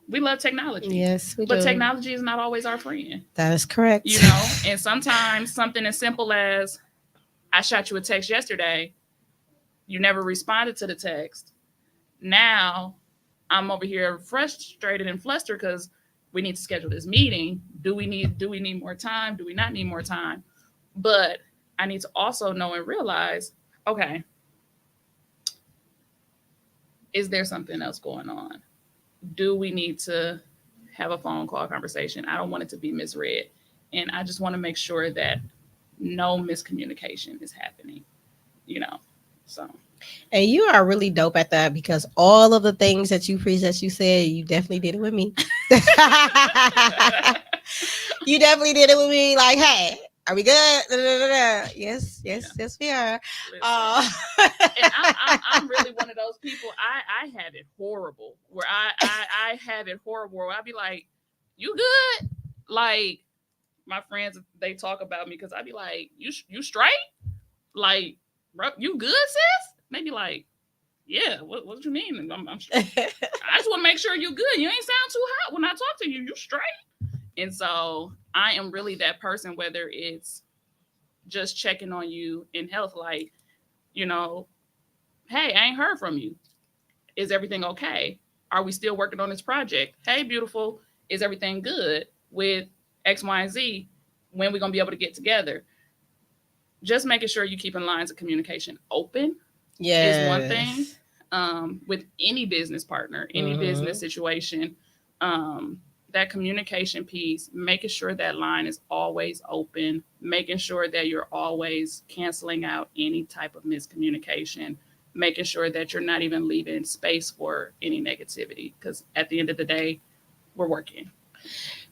We love technology. Yes, we But do. technology is not always our friend. That is correct. You know, and sometimes something as simple as, I shot you a text yesterday, you never responded to the text. Now I'm over here frustrated and flustered because we need to schedule this meeting. Do we need more time? Do we not need more time? But I need to also know and realize, okay, is there something else going on? Do we need to have a phone call conversation? I don't want it to be misread. And I just want to make sure that no miscommunication is happening, you know, so. And you are really dope at that, because all of the things that you preach, that you said, you definitely did it with me. You definitely did it with me. Like, hey, are we good? Da, da, da, da. Yes, we are. And I'm really one of those people. I have it horrible. Where I have it horrible. Where I be like, you good? Like, my friends, they talk about me because I be like, you straight? Like, bro, you good, sis? They be like, yeah. What you mean? I'm straight. I just want to make sure you good. You ain't sound too hot when I talk to you. You straight? And so I am really that person, whether it's just checking on you in health, like, you know, hey, I ain't heard from you. Is everything okay? Are we still working on this project? Hey, beautiful, is everything good with X, Y, and Z? When we going to be able to get together? Just making sure you keeping lines of communication open is one thing. With any business partner, any business situation, that communication piece, making sure that line is always open, making sure that you're always canceling out any type of miscommunication, making sure that you're not even leaving space for any negativity, because at the end of the day, we're working.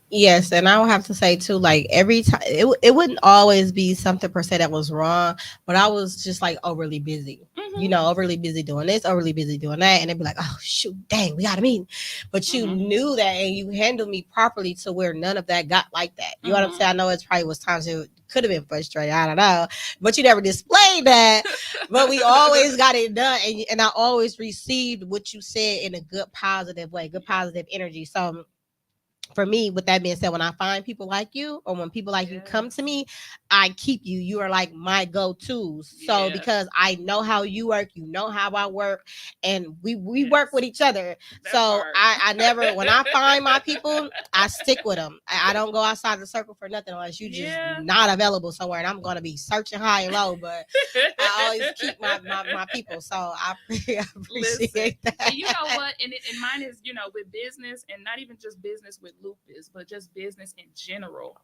Yes, and I would have to say too, like, every time it wouldn't always be something per se that was wrong, but I was just like overly busy. You know, overly busy doing this, overly busy doing that, and they'd be like, "Oh shoot, dang, we got a meeting," but you knew that, and you handled me properly to where none of that got like that. You know what I'm saying? I know it's probably was times it could have been frustrating. I don't know, but you never displayed that. But we always got it done, and I always received what you said in a good, positive way, good, positive energy. So, for me, with that being said, when I find people like you, or when people like you come to me, I keep you. You are like my go-tos. So because I know how you work, you know how I work, and we work with each other. That so part. I never, when I find my people, I stick with them. I don't go outside the circle for nothing unless you just not available somewhere, and I'm going to be searching high and low. But I always keep my people. So I appreciate that. And you know what? And mine is, you know, with business, and not even just business with Lupus, but just business in general.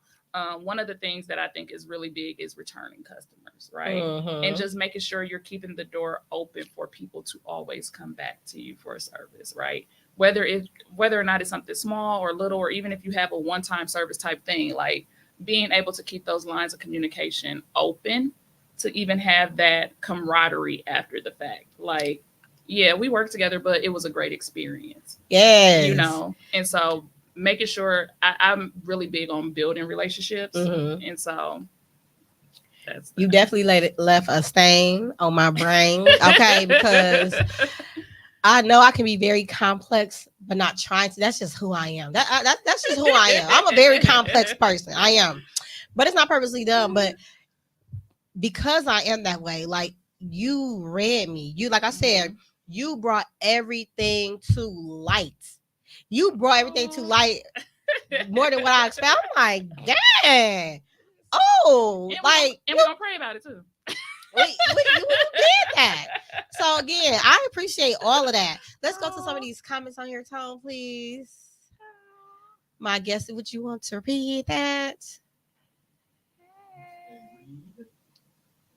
One of the things that I think is really big is returning customers, right? And just making sure you're keeping the door open for people to always come back to you for a service, right? Whether or not it's something small or little, or even if you have a one-time service type thing, like being able to keep those lines of communication open to even have that camaraderie after the fact. Like, yeah, we worked together, but it was a great experience. Yes. You know, and so making sure I'm really big on building relationships. And so you definitely left a stain on my brain. Okay, because I know I can be very complex, but not trying to. That's just who I am. That's just who I am. I'm a very complex person. I am. But it's not purposely done. But because I am that way, like, you read me. You, like I said, you brought everything to light. You brought everything to light more than what I expected. I'm like, dang. Oh, and like, we're gonna pray about it too. you did that. So again, I appreciate all of that. Let's go to some of these comments on your tone, please. My guest, would you want to repeat that?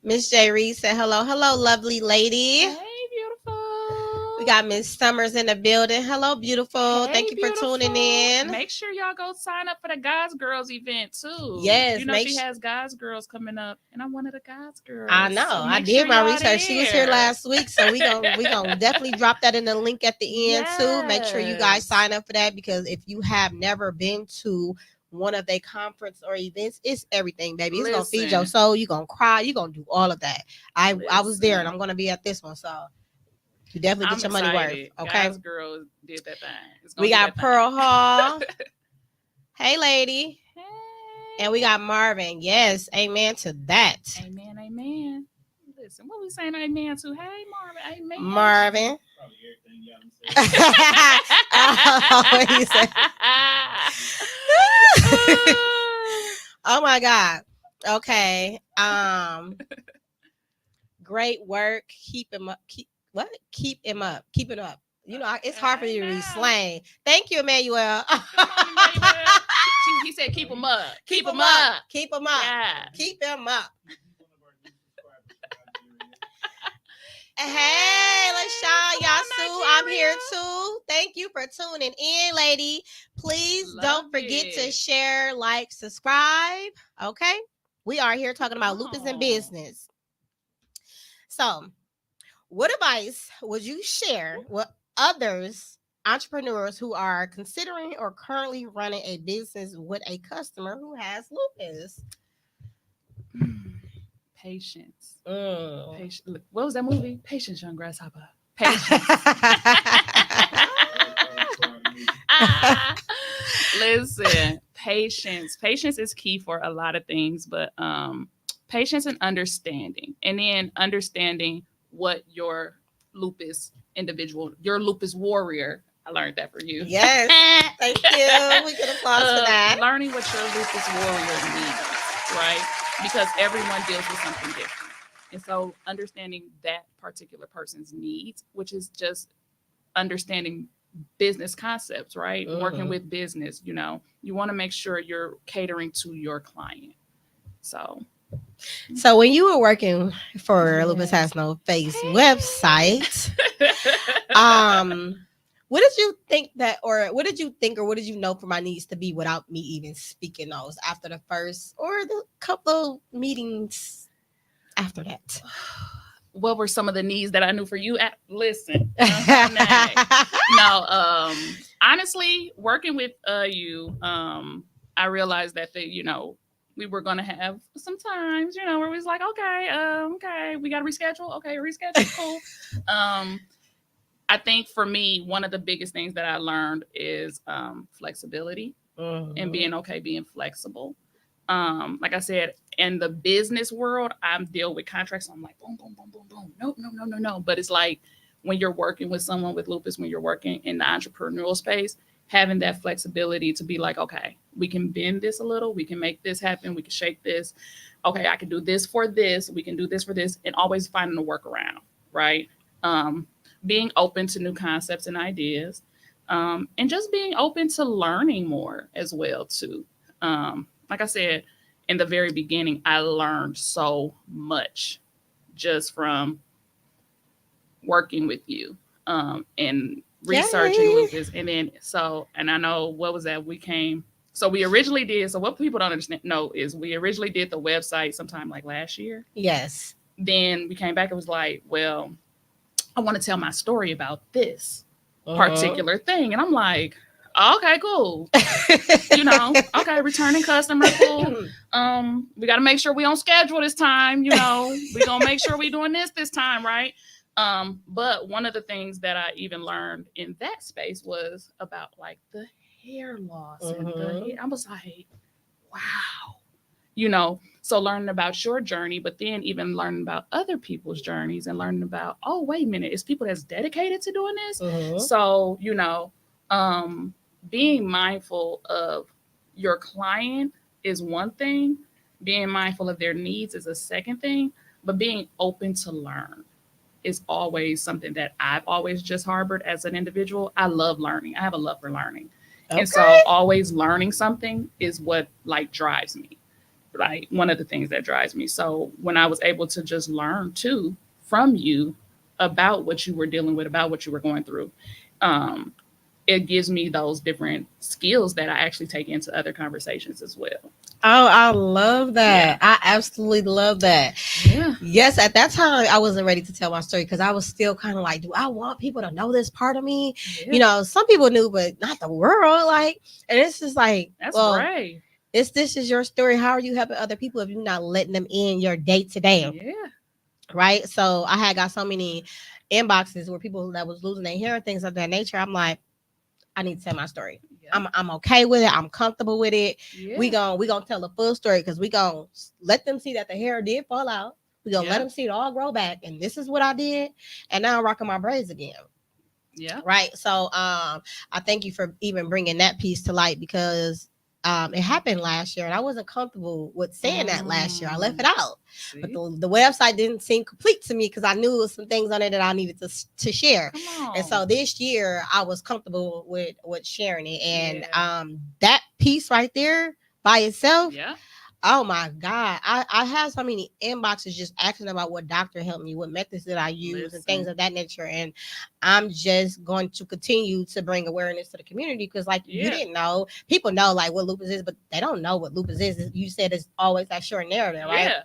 Miss J. Reed said, hello, lovely lady. Hey, beautiful. We got Miss Summers in the building. Hello, beautiful. Hey, Thank you beautiful. for tuning in. Make sure y'all go sign up for the Guys Girls event too. Yes, you know she has Guys Girls coming up, and I'm one of the Guys Girls. I know. So I did my research. She was here last week, so we gonna definitely drop that in the link at the end too. Make sure you guys sign up for that, because if you have never been to one of their conference or events, it's everything, baby. It's gonna feed your soul. You're gonna cry. You're gonna do all of that. I was there, and I'm gonna be at this one, so you definitely get your money worth. Okay, Guys Girls did that thing. We got Pearl Hall. Hey, lady. Hey. And we got Marvin. Yes, amen to that. Amen, amen. Listen, what we saying amen to? Hey, Marvin, amen. Marvin. Oh my God. Okay. Great work. Keep him up. Keep him up. Keep it up. You know, it's hard for you to be slang. Thank you, Emmanuel. He said, keep him up. Keep him up. Keep him up. Yeah. Keep him up. Hey, LaShawn Yasu, I'm here too. Thank you for tuning in, lady. Please don't forget to share, like, subscribe. Okay? We are here talking about lupus and business. So, what advice would you share with others, entrepreneurs who are considering or currently running a business with a customer who has lupus? Patience. Patience. Look, what was that movie? Patience, Young Grasshopper. Patience. Listen, patience. Patience is key for a lot of things, but patience and understanding. And then understanding what your lupus individual, your lupus warrior, I learned that for you. Yes. Thank you. We can applause for that. Learning what your lupus warrior needs, right? Because everyone deals with something different. And so understanding that particular person's needs, which is just understanding business concepts, right? Mm-hmm. Working with business, you know, you want to make sure you're catering to your client. So when you were working for Lupus Has No Face website, what did you think what did you know for my needs to be without me even speaking those after the first or the couple meetings after that? What were some of the needs that I knew for you? Listen, no, honestly, working with you, I realized that we were going to have some times, where we was like, okay, we got to reschedule. Okay, reschedule, cool. I think for me, one of the biggest things that I learned is flexibility and being okay, being flexible. Like I said, in the business world, I'm deal with contracts. So I'm like, boom, boom, boom, boom, boom. No. But it's like when you're working with someone with lupus, when you're working in the entrepreneurial space, having that flexibility to be like, okay, we can bend this a little. We can make this happen. We can shake this. Okay, I can do this for this. We can do this for this, and always finding a workaround, right? Being open to new concepts and ideas, and just being open to learning more as well too. Like I said, in the very beginning, I learned so much just from working with you and researching lupus. And then, and I know, what was that? We originally did, so what people don't know is we originally did the website sometime like last year. Yes. Then we came back and was like, well, I want to tell my story about this particular thing. And I'm like, okay, cool. Okay, returning customer, cool. We got to make sure we on schedule this time. We gonna make sure we doing this time, right? But one of the things that I even learned in that space was about like the hair loss and I was like, wow, so learning about your journey, but then even learning about other people's journeys and learning about, oh, wait a minute, it's people that's dedicated to doing this. So, being mindful of your client is one thing, being mindful of their needs is a second thing, but being open to learn is always something that I've always just harbored as an individual. I love learning. I have a love for learning. Okay. And so always learning something is what like drives me. Like one of the things that drives me. So when I was able to just learn too from you about what you were dealing with, about what you were going through, it gives me those different skills that I actually take into other conversations as well. Oh, I love that. I absolutely love that. Yeah. Yes, at that time, I wasn't ready to tell my story because I was still kind of like, do I want people to know this part of me? Yeah. You know, some people knew, but not the world. Like, and it's just like, That's well, right. this is your story. How are you helping other people if you're not letting them in your day to day? Yeah. Right. So I had got so many inboxes where people that was losing their hair and things of that nature. I'm like, I need to tell my story. Yeah. I'm okay with it. I'm comfortable with it. Yeah. We gonna tell the full story because we gonna let them see that the hair did fall out. We gonna let them see it all grow back, and this is what I did. And now I'm rocking my braids again. Yeah. Right. So I thank you for even bringing that piece to light because it happened last year, and I wasn't comfortable with saying that last year. I left it out, but the website didn't seem complete to me because I knew it was some things on it that I needed to share. And so this year, I was comfortable with sharing it, and that piece right there by itself. Yeah. Oh my God. I have so many inboxes just asking about what doctor helped me, what methods did I use, and things of that nature. And I'm just going to continue to bring awareness to the community because, like, you didn't know. People know, like, what lupus is, but they don't know what lupus is. You said it's always that short narrative, right? Yeah.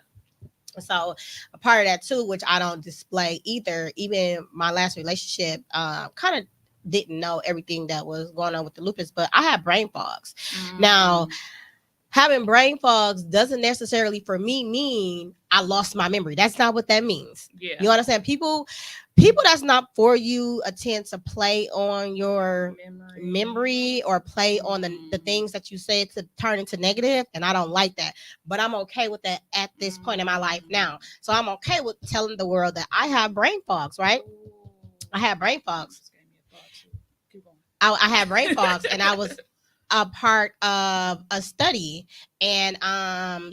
So a part of that, too, which I don't display either, even my last relationship, kind of didn't know everything that was going on with the lupus, but I had brain fogs. Now, having brain fogs doesn't necessarily for me mean I lost my memory. That's not what that means. Yeah. You understand? People that's not for you attempt to play on your memory or play on the things that you say to turn into negative. And I don't like that. But I'm okay with that at this point in my life now. So I'm okay with telling the world that I have brain fogs, right? I had brain fogs. I had brain fogs and I was a part of a study, and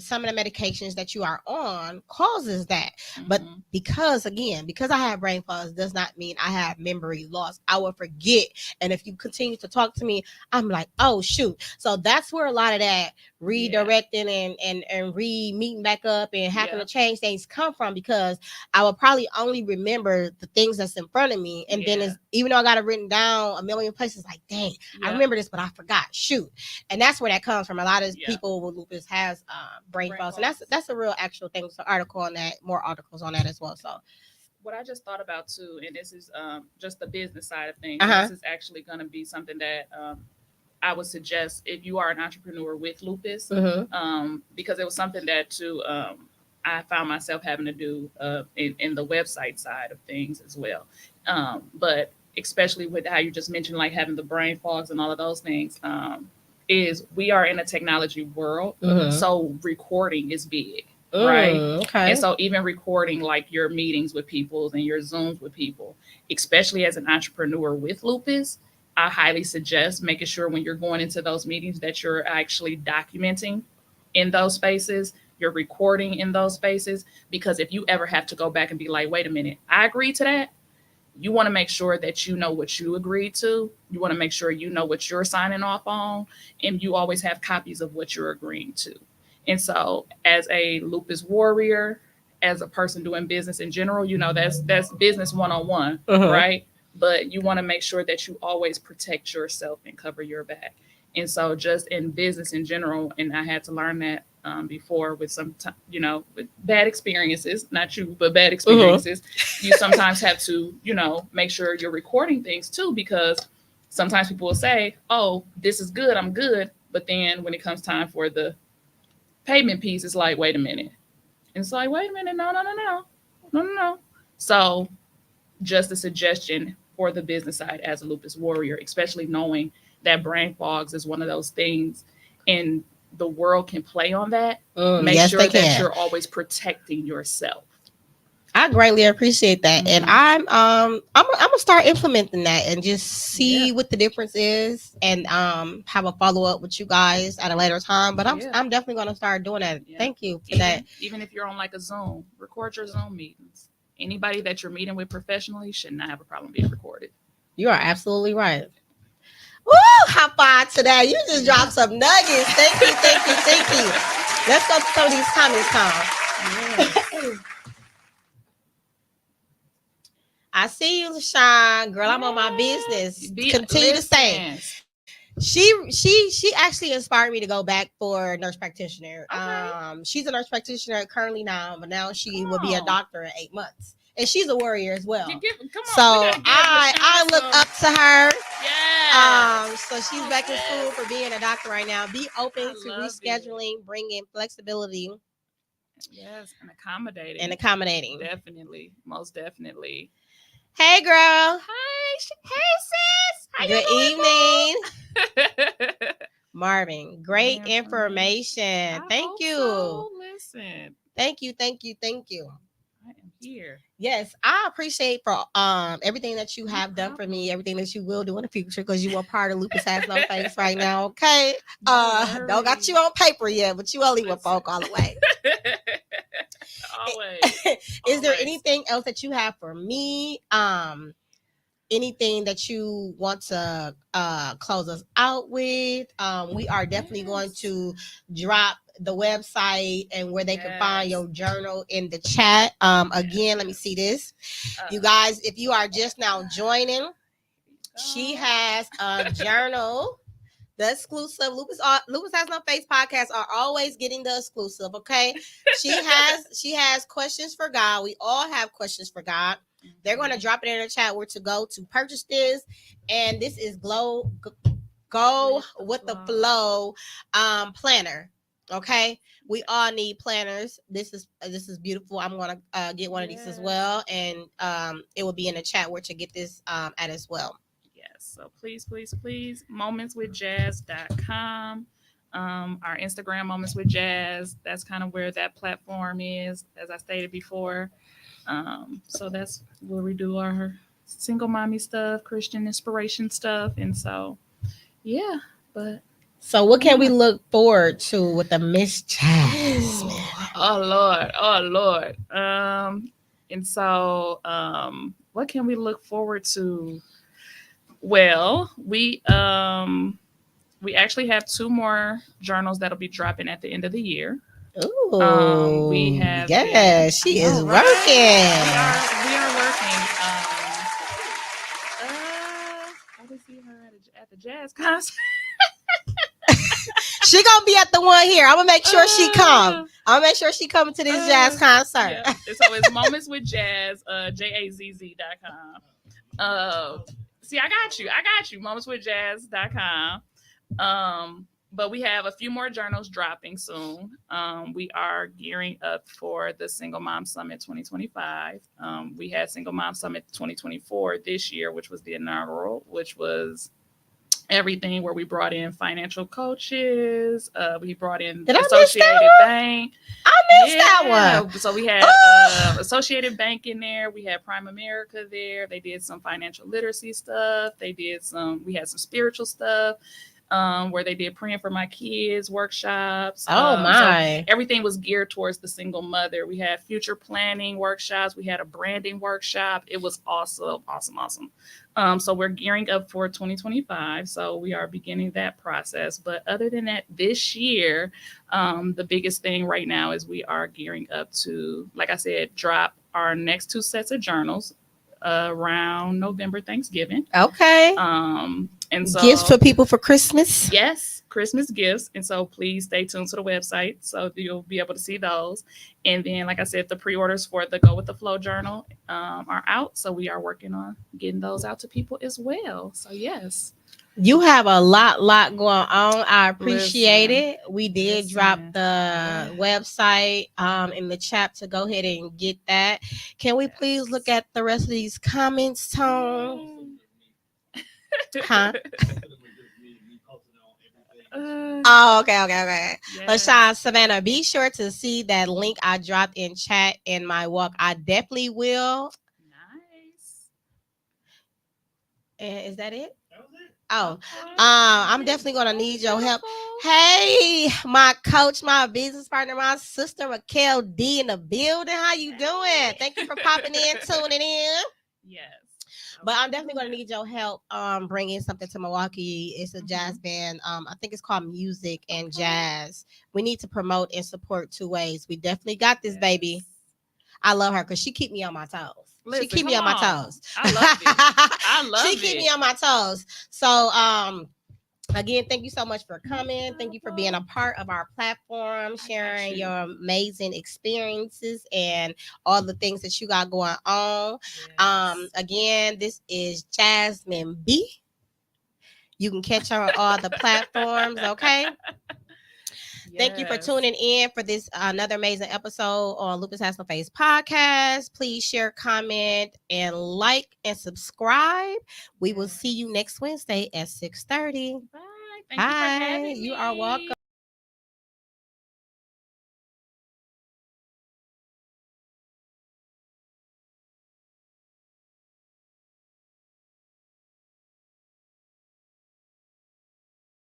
some of the medications that you are on causes that. But because I have brain fogs does not mean I have memory loss. I will forget, and if you continue to talk to me, I'm like, oh shoot. So that's where a lot of that redirecting and re-meeting back up and having to change things come from, because I will probably only remember the things that's in front of me, and then it's, even though I got it written down a million places, like, dang, I remember this, but I forgot. Shoot. And that's where that comes from. A lot of people with lupus has brain fogs, and that's a real actual thing. So article on that, more articles on that as well. So what I just thought about too, and this is just the business side of things. This is actually going to be something that I would suggest if you are an entrepreneur with lupus, because it was something that too I found myself having to do in the website side of things as well. But especially with how you just mentioned, like having the brain fogs and all of those things, is we are in a technology world, so recording is big, right? Okay. And so even recording like your meetings with people and your Zooms with people, especially as an entrepreneur with lupus, I highly suggest making sure when you're going into those meetings that you're actually documenting in those spaces, you're recording in those spaces, because if you ever have to go back and be like, wait a minute, I agreed to that. You want to make sure that you know what you agreed to. You want to make sure you know what you're signing off on, and you always have copies of what you're agreeing to. And so as a lupus warrior, as a person doing business in general, you know, that's business one-on-one, right? But you want to make sure that you always protect yourself and cover your back. And so just in business in general, and I had to learn that before with some, with bad experiences, not you, but bad experiences, you sometimes have to, make sure you're recording things too, because sometimes people will say, oh, this is good, I'm good. But then when it comes time for the payment piece, it's like, wait a minute. And it's like, wait a minute, no. So just a suggestion for the business side as a lupus warrior, especially knowing that brain fogs is one of those things, and the world can play on that. Make sure that you're always protecting yourself. I greatly appreciate that, and I'm gonna start implementing that and just see what the difference is, and have a follow up with you guys at a later time. But I'm definitely gonna start doing that. Thank you for that. Even if you're on like a Zoom, record your Zoom meetings. Anybody that you're meeting with professionally should not have a problem being recorded. You are absolutely right. Woo! High five today. You just dropped some nuggets. Thank you, thank you, thank you. Let's go to some of these comments, Tom. I see you, LaShawn. Girl, I'm on my business. Continue to stay. She actually inspired me to go back for nurse practitioner. Okay. She's a nurse practitioner currently now, but now she will be a doctor in 8 months. And she's a warrior as well. So I look up to her. Yeah. So she's back in school for being a doctor right now. Be open to rescheduling, bringing flexibility. Yes, and accommodating. Definitely, most definitely. Hey, girl. Hey, sis. How Good evening. doing? Marvin, great information. Thank you. So. Listen. Thank you. I am here. Yes, I appreciate for everything that you have done for me, everything that you will do in the future, because you are part of Lupus Has No Face right now. Okay. Don't got you on paper yet, but you only with folk all the way. Always. Is there anything else that you have for me? Anything that you want to close us out with? We are definitely going to drop the website and where they can find your journal in the chat. Again, let me see this. You guys, if you are just now joining, she has a journal. The exclusive Lupus Has No Face podcast are always getting the exclusive. Okay, she has questions for God. We all have questions for God. They're going to drop it in the chat where to go to purchase this, and this is go with the flow planner. Okay, we all need planners. This is beautiful. I'm going to get one of these as well, and it will be in the chat where to get this at as well. So please, momentswithjazz.com. Our Instagram, Moments with Jazz. That's kind of where that platform is, as I stated before. So that's where we do our single mommy stuff, Christian inspiration stuff. And so, yeah. But so what can we look forward to with the Miss Jasmine? Oh Lord. And so what can we look forward to? Well, we actually have 2 more journals that'll be dropping at the end of the year. Ooh, we have she is working. We are working. I will see her at the jazz concert. She gonna be at the one here. I'm gonna make sure she come. I'm gonna make sure she come to this jazz concert. Yeah. So it's Moments with Jazz, JAZZ.com. See, I got you. momentswithjazz.com. But we have a few more journals dropping soon. We are gearing up for the Single Mom Summit 2025. We had Single Mom Summit 2024 this year, which was the inaugural, which was everything where we brought in financial coaches. We brought in Associated Bank. I missed that one. So we had Associated Bank in there. We had Prime America there. They did some financial literacy stuff. We had some spiritual stuff. Where they did praying for my kids workshops. So everything was geared towards the single mother. We had future planning workshops. We had a branding workshop. It was awesome. So we're gearing up for 2025. So we are beginning that process. But other than that, this year, the biggest thing right now is we are gearing up to, like I said, drop our next 2 sets of journals around November, Thanksgiving. Okay. And so gifts for people for Christmas. Yes, Christmas gifts. And so please stay tuned to the website so you'll be able to see those. And then, like I said, the pre-orders for the Go with the Flow journal are out. So we are working on getting those out to people as well. So yes. You have a lot going on. I appreciate it. We did drop the website in the chat to go ahead and get that. Can we please look at the rest of these comments, Tone? Huh? Okay. Yes. LaShawn, Savannah, be sure to see that link I dropped in chat in my walk. I definitely will. Nice. And is that it? Oh, Okay. I'm definitely gonna need your help. Hey, my coach, my business partner, my sister Raquel D in the building. How you doing? Thank you for popping in, tuning in. Yes. But I'm definitely going to need your help bringing something to Milwaukee. It's a jazz band. I think it's called Music and Jazz. We need to promote and support two ways. We definitely got this, baby. I love her because she keep me on my toes. Listen, she keep me on my toes. I love it. I love she it. keep me on my toes. So again, thank you so much for coming. Thank you for being a part of our platform, sharing your amazing experiences and all the things that you got going on. Yes. Again, this is Jasmine B. You can catch her on all the platforms, okay? Thank you for tuning in for this another amazing episode on Lupus Has No Face podcast. Please share, comment, and like and subscribe. We will see you next Wednesday at 6:30. Bye. Thank you for having me. You are welcome.